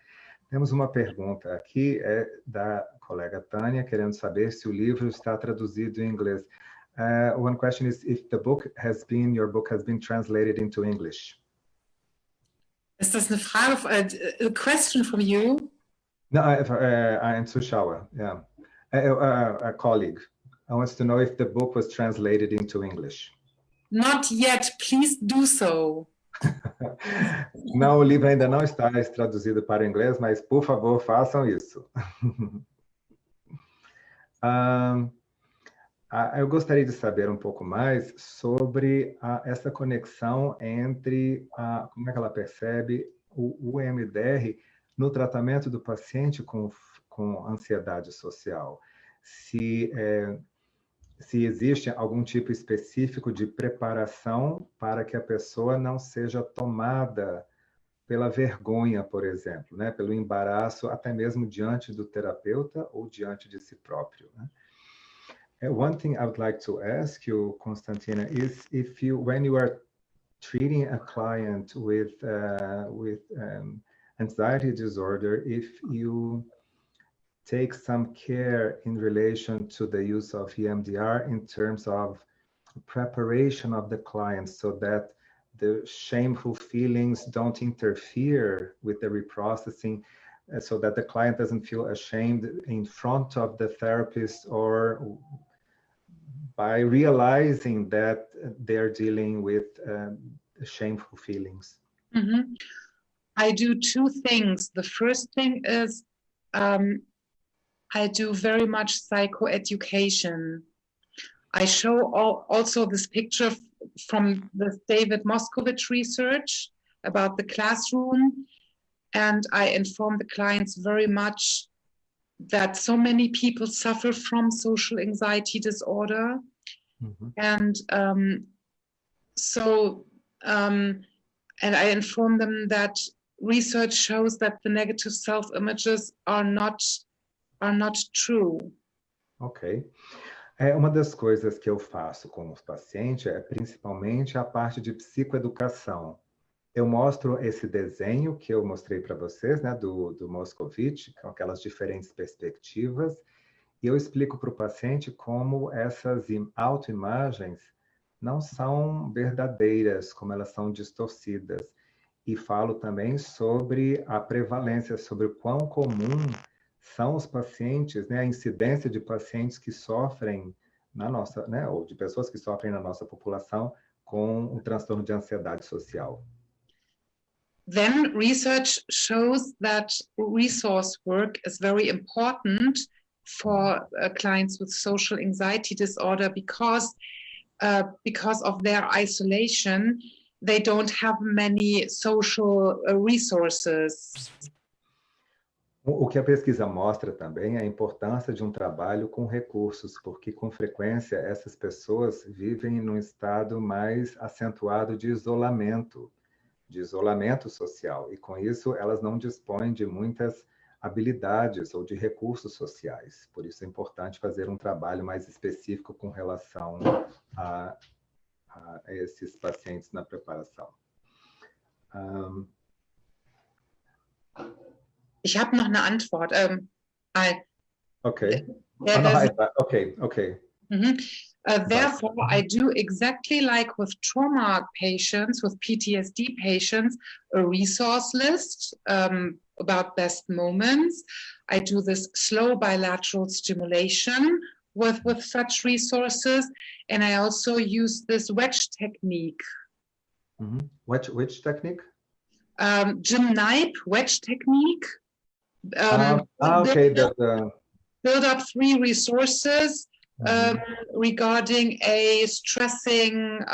Temos uma pergunta aqui, da colega Tânia, querendo saber se o livro está traduzido em inglês. One question is if your book has been translated into English. Ist das eine Frage, a question from you? No, I'm Zuschauer, yeah. A colleague. I want to know if the book was translated into English. Not yet, please do so. Não, o livro ainda não está traduzido para o inglês, mas, por favor, façam isso. Eu gostaria de saber um pouco mais sobre essa conexão entre como é que ela percebe o EMDR no tratamento do paciente com ansiedade social. Se existe algum tipo específico de preparação para que a pessoa não seja tomada pela vergonha, por exemplo, né? Pelo embaraço, até mesmo diante do terapeuta ou diante de si próprio, né? One thing I would like to ask you, Konstantina, is if when you are treating a client with anxiety disorder, if you take some care in relation to the use of EMDR in terms of preparation of the client so that the shameful feelings don't interfere with the reprocessing, so that the client doesn't feel ashamed in front of the therapist or by realizing that they're dealing with shameful feelings. Mm-hmm. I do two things. The first thing is I do very much psychoeducation. I show also this picture from the David Moskowitz research about the classroom, and I inform the clients very much that so many people suffer from social anxiety disorder. Mm-hmm. And and I inform them that research shows that the negative self-images are not true. Ok. Uma das coisas que eu faço com os pacientes é principalmente a parte de psicoeducação. Eu mostro esse desenho que eu mostrei para vocês, né, do Moskowitz, com aquelas diferentes perspectivas, e eu explico para o paciente como essas autoimagens não são verdadeiras, como elas são distorcidas. E falo também sobre a prevalência, sobre o quão comum são os pacientes, né, a incidência de pacientes que sofrem na nossa, né, ou de pessoas que sofrem na nossa população com o transtorno de ansiedade social. Then research shows that resource work is very important for clients with social anxiety disorder because of their isolation, they don't have many social resources. O que a pesquisa mostra também é a importância de um trabalho com recursos, porque com frequência essas pessoas vivem num estado mais acentuado de isolamento social, e com isso elas não dispõem de muitas habilidades ou de recursos sociais. Por isso é importante fazer um trabalho mais específico com relação a esses pacientes na preparação. Ich habe noch eine Antwort. Okay. Okay. Mm-hmm. Therefore, I do exactly like with trauma patients, with PTSD patients, a resource list about best moments. I do this slow bilateral stimulation with such resources, and I also use this wedge technique. Mm-hmm. Which technique? Jim Knipe wedge technique. Okay. Build up 3 resources regarding a stressing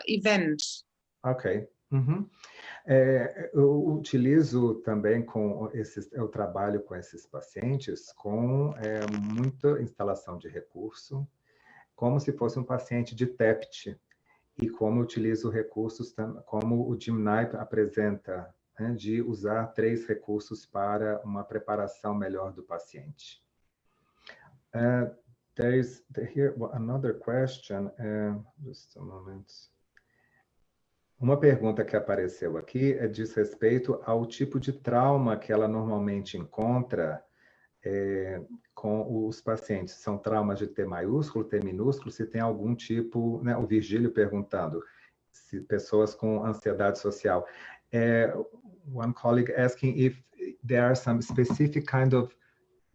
event. Ok. Uhum. Eu utilizo também eu trabalho com esses pacientes com muita instalação de recurso, como se fosse um paciente de TEPT, e como utilizo recursos, como o Jim Knipe apresenta, né, de usar 3 recursos para uma preparação melhor do paciente. There is here another question. Just a moment. Uma pergunta que apareceu aqui diz respeito ao tipo de trauma que ela normalmente encontra com os pacientes. São traumas de T maiúsculo, T minúsculo, se tem algum tipo, né, o Virgílio perguntando, se pessoas com ansiedade social. One colleague asking if there are some specific kind of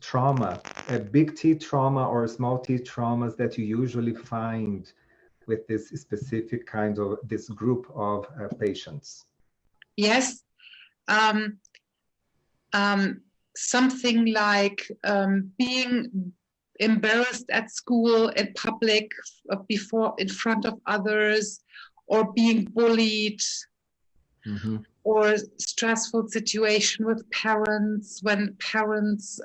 trauma, a big T trauma or small T traumas that you usually find with this specific kind of, this group of patients? Yes. Something like being embarrassed at school, in public, before, in front of others, or being bullied, or stressful situation with parents, when parents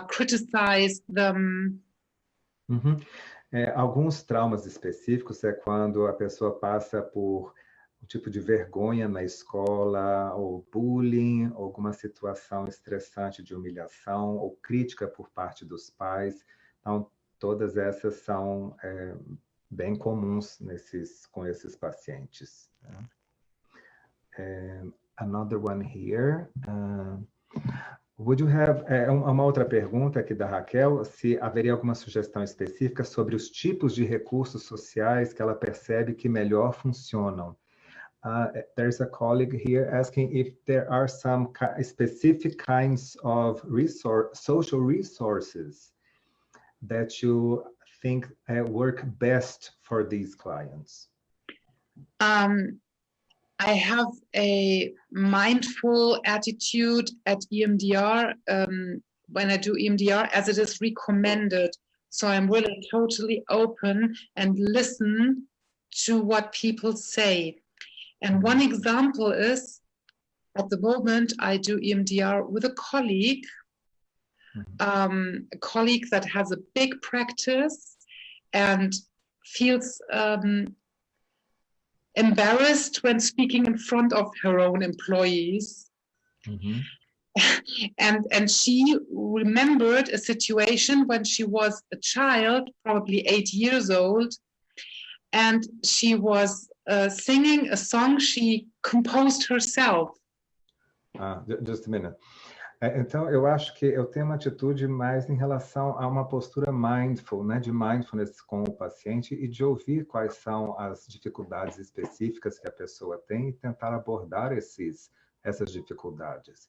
criticize them. Alguns traumas específicos é quando a pessoa passa por um tipo de vergonha na escola, ou bullying, ou alguma situação estressante de humilhação, ou crítica por parte dos pais. Então, todas essas são bem comuns com esses pacientes. Another one here. Would you have, uma outra pergunta aqui da Raquel, se haveria alguma sugestão específica sobre os tipos de recursos sociais que ela percebe que melhor funcionam? There's a colleague here asking if there are some specific kinds of social resources that you think work best for these clients. I have a mindful attitude at EMDR when I do EMDR, as it is recommended. So I'm really totally open and listen to what people say. And one example is, at the moment, I do EMDR with a colleague that has a big practice and feels embarrassed when speaking in front of her own employees. And she remembered a situation when she was a child, probably 8 years old, and she was singing a song she composed herself. Just a minute. Então, eu acho que eu tenho uma atitude mais em relação a uma postura mindful, né, de mindfulness com o paciente e de ouvir quais são as dificuldades específicas que a pessoa tem e tentar abordar essas dificuldades.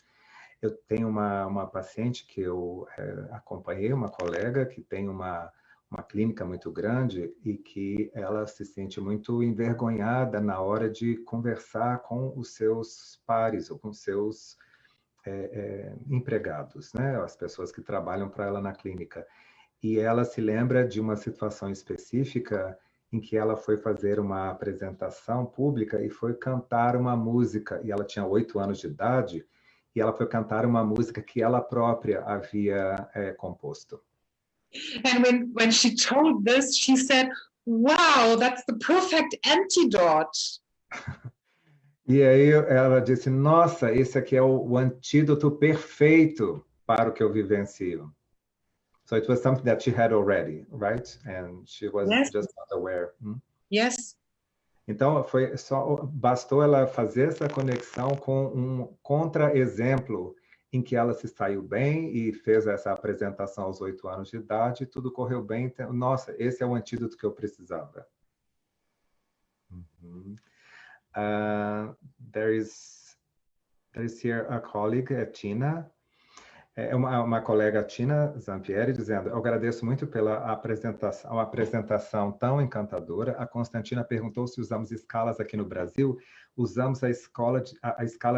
Eu tenho uma paciente que eu acompanhei, uma colega que tem uma clínica muito grande e que ela se sente muito envergonhada na hora de conversar com os seus pares ou com seus empregados, né? As pessoas que trabalham para ela na clínica. E ela se lembra de uma situação específica em que ela foi fazer uma apresentação pública e foi cantar uma música, e ela tinha 8 anos de idade, e ela foi cantar uma música que ela própria havia composto. And when she told this, she said, "Wow, that's the perfect antidote." E aí ela disse, nossa, esse aqui é o antídoto perfeito para o que eu vivencio. So it was something that she had already, right? And she was just not aware. Yes. Então, bastou ela fazer essa conexão com um contra-exemplo em que ela se saiu bem e fez essa apresentação aos 8 anos de idade, tudo correu bem. Então, nossa, esse é o antídoto que eu precisava. There's here a colleague, Tina. Uma colega, Tina Zampieri, dizendo, eu agradeço muito pela apresentação, uma apresentação tão encantadora. A Konstantina perguntou se usamos escalas aqui no Brasil. Usamos a escala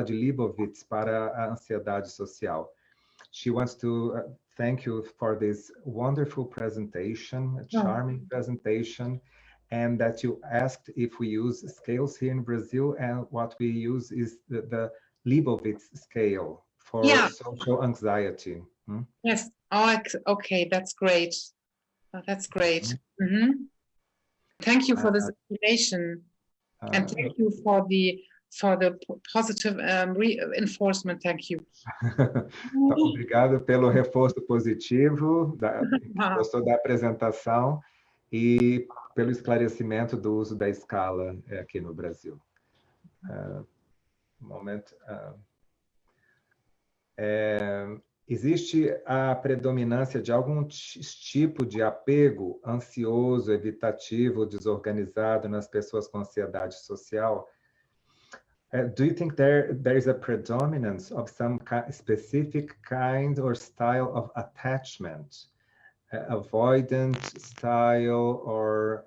de Leibovitz para a ansiedade social. She wants to thank you for this wonderful presentation, a charming presentation, and that you asked if we use scales here in Brazil, and what we use is the Leibovitz scale for social anxiety. Yes. Oh, okay, that's great. That's great. Thank you for this explanation, and thank you for the positive reinforcement. Thank you. Obrigado pelo reforço positivo, gostou da apresentação e pelo esclarecimento do uso da escala aqui no Brasil. Existe a predominância de algum tipo de apego ansioso, evitativo, desorganizado nas pessoas com ansiedade social? Do you think there is a predominance of some specific kind or style of attachment, avoidant style or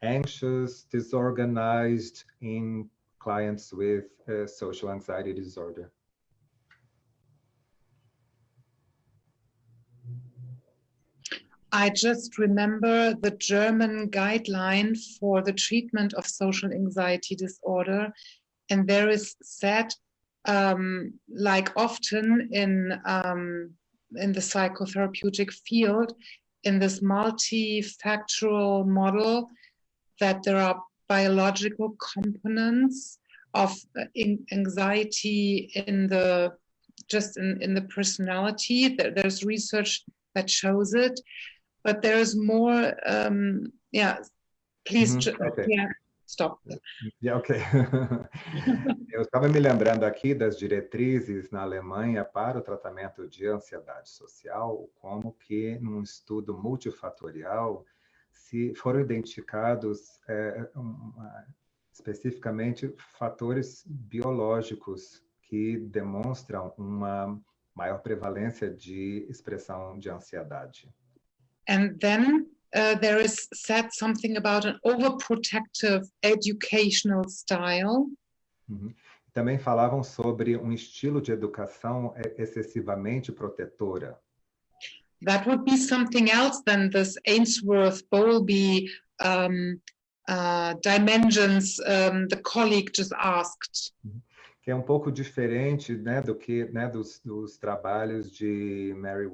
anxious, disorganized in clients with social anxiety disorder? I just remember the German guideline for the treatment of social anxiety disorder, and there is said, like often in the psychotherapeutic field, in this multifactorial model, that there are biological components of anxiety in the personality. There's research that shows it, but there's more. Please, okay. Stop. Yeah, okay. Eu estava me lembrando aqui das diretrizes na Alemanha para o tratamento de ansiedade social, como que num estudo multifatorial se foram identificados especificamente fatores biológicos que demonstram uma maior prevalência de expressão de ansiedade. And then there is said something about an overprotective educational style. Também falavam sobre um estilo de educação excessivamente protetora. That would be something else than this Ainsworth-Bowlby dimensions the colleague just asked. Que é um pouco diferente, né, do que, né, dos trabalhos de Mary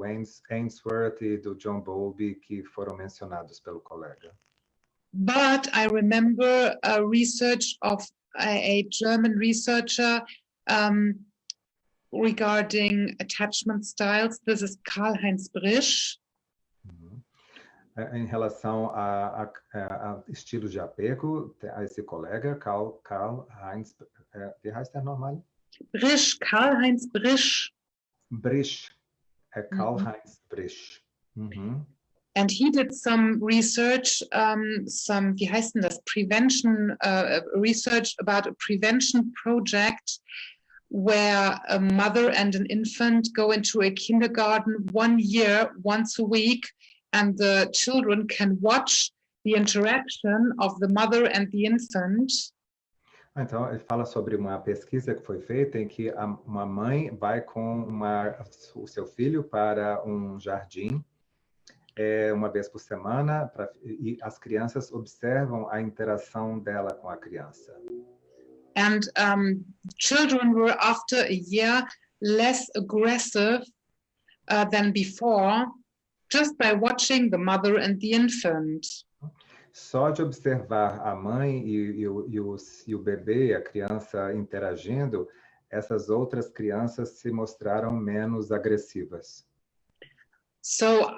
Ainsworth e do John Bowlby que foram mencionados pelo colega. But I remember a research of a German researcher regarding attachment styles. This is Karl-Heinz Brisch. Em relação a estilos de apego, a esse colega, Karl-Heinz, wie heißt der nochmal? Brisch, Karl-Heinz Brisch. Brisch, Karl-Heinz Brisch. And he did some research, wie heißt denn das? Prevention, research about a prevention project where a mother and an infant go into a kindergarten 1 year, once a week, and the children can watch the interaction of the mother and the infant. Então, ele fala sobre uma pesquisa que foi feita em que uma mãe vai com o seu filho para um jardim uma vez por semana e as crianças observam a interação dela com a criança. And children were, after a year, less aggressive than before, just by watching the mother and the infant. Só de observar a mãe e o bebê, a criança interagindo, essas outras crianças se mostraram menos agressivas. So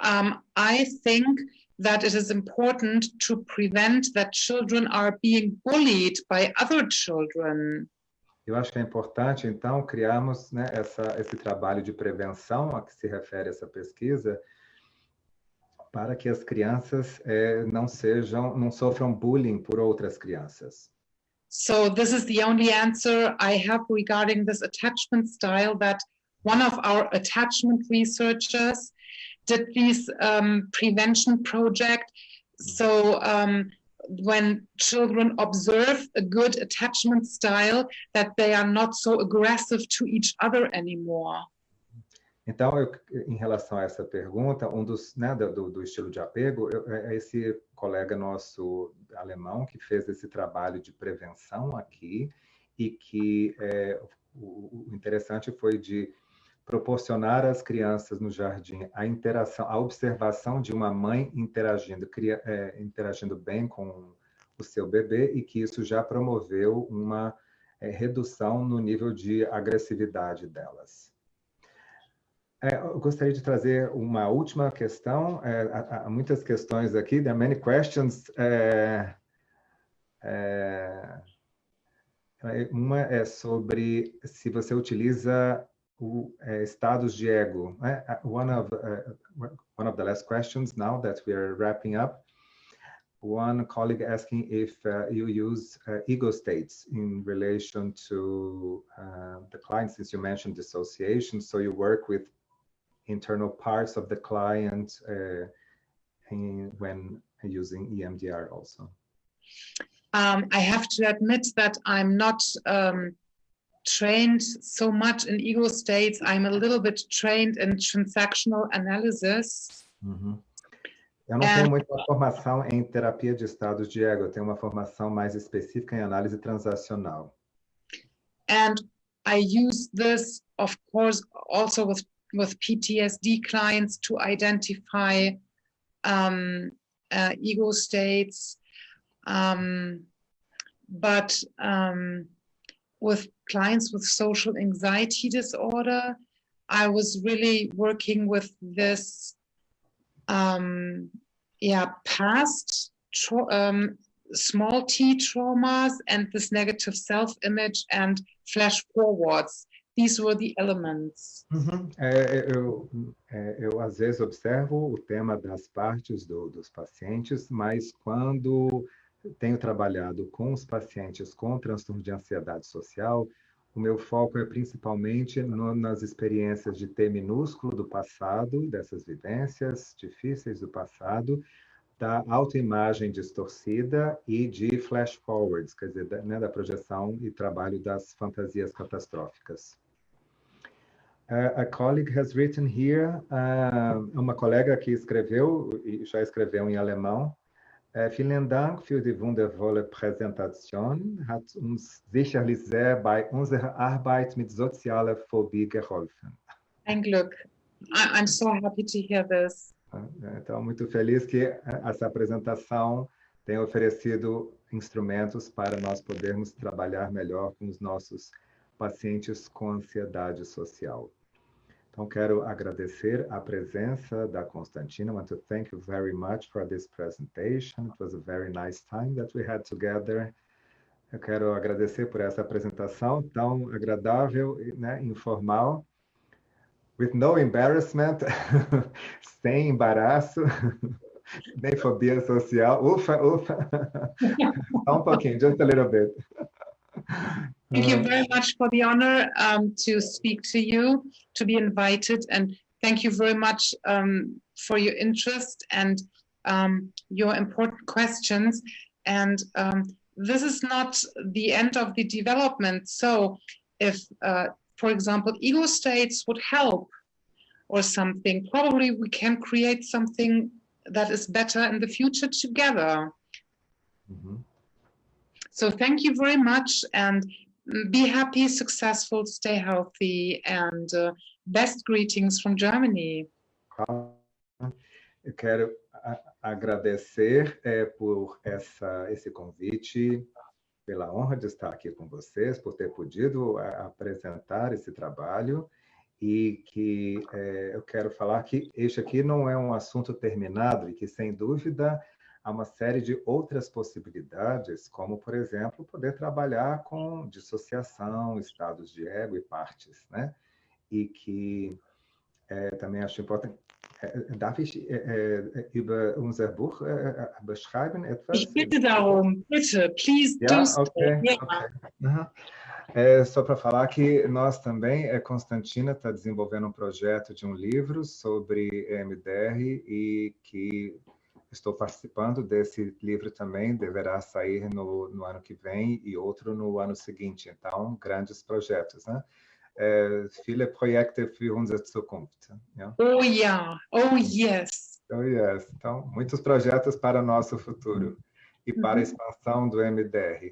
I think that it is important to prevent that children are being bullied by other children. Eu acho que é importante, então, criarmos, né, esse trabalho de prevenção a que se refere essa pesquisa, para que as crianças não sofram bullying por outras crianças. So this is the only answer I have regarding this attachment style, that one of our attachment researchers did this prevention project. So when children observe a good attachment style, that they are not so aggressive to each other anymore. Então, em relação a essa pergunta, né, do estilo de apego, é esse colega nosso alemão que fez esse trabalho de prevenção aqui e que o interessante foi de proporcionar às crianças no jardim a interação, a observação de uma mãe interagindo bem com o seu bebê e que isso já promoveu uma redução no nível de agressividade delas. Eu gostaria de trazer uma última questão. Há muitas questões aqui. There are many questions. Uma é sobre se você utiliza estados de ego. One of the last questions now that we are wrapping up. One colleague asking if you use ego states in relation to the client, since you mentioned dissociation. So you work with internal parts of the client when using EMDR also. I have to admit that I'm not trained so much in ego states. I'm a little bit trained in transactional analysis. Eu não tenho muita formação em terapia de estados de ego, eu tenho uma formação mais específica em análise transacional. And I use this, of course, also with PTSD clients to identify ego states, but with clients with social anxiety disorder, I was really working with this past small t traumas and this negative self-image and flash forwards. These were the elements. Eu às vezes observo o tema das partes dos pacientes, mas quando tenho trabalhado com os pacientes com transtorno de ansiedade social, o meu foco é principalmente nas experiências de T minúsculo do passado, dessas vivências difíceis do passado, da autoimagem distorcida e de flash forwards, quer dizer, da projeção e trabalho das fantasias catastróficas. A colleague has written here, uma colega que escreveu, e já escreveu em alemão, Vielen Dank für die wundervolle Präsentation, hat uns sicherlich sehr bei unserer Arbeit mit sozialer Phobie geholfen. Ein Glück. I'm so happy to hear this. Então, muito feliz que essa apresentação tem oferecido instrumentos para nós podermos trabalhar melhor com os nossos pacientes com ansiedade social. Então, quero agradecer a presença da Konstantina. I want to thank you very much for this presentation. It was a very nice time that we had together. Eu quero agradecer por essa apresentação tão agradável, né, informal, with no embarrassment, sem embaraço, nem fobia social. Ufa, ufa. Só um pouquinho, just a little bit. Thank you very much for the honor to speak to you, to be invited, and thank you very much for your interest and your important questions. And this is not the end of the development. So if, for example, ego states would help or something, probably we can create something that is better in the future together. Mm-hmm. So thank you very much, and be happy, successful, stay healthy, and best greetings from Germany. Eu quero agradecer por esse convite, pela honra de estar aqui com vocês, por ter podido apresentar esse trabalho, e que eu quero falar que este aqui não é um assunto terminado e que, sem dúvida, há uma série de outras possibilidades, como, por exemplo, poder trabalhar com dissociação, estados de ego e partes, né? E que também acho importante. Darf ich über unser Buch beschreiben etwas? Ich bitte darum, bitte, please do so. Okay. Só para falar que nós também, Konstantina está desenvolvendo um projeto de um livro sobre EMDR e que estou participando desse livro também, deverá sair no ano que vem e outro no ano seguinte. Então, grandes projetos, né? Viele Projekte für unsere Zukunft. Ja? Oh, yeah. Oh, yes. Oh, yes. Então, muitos projetos para o nosso futuro e para a expansão do EMDR.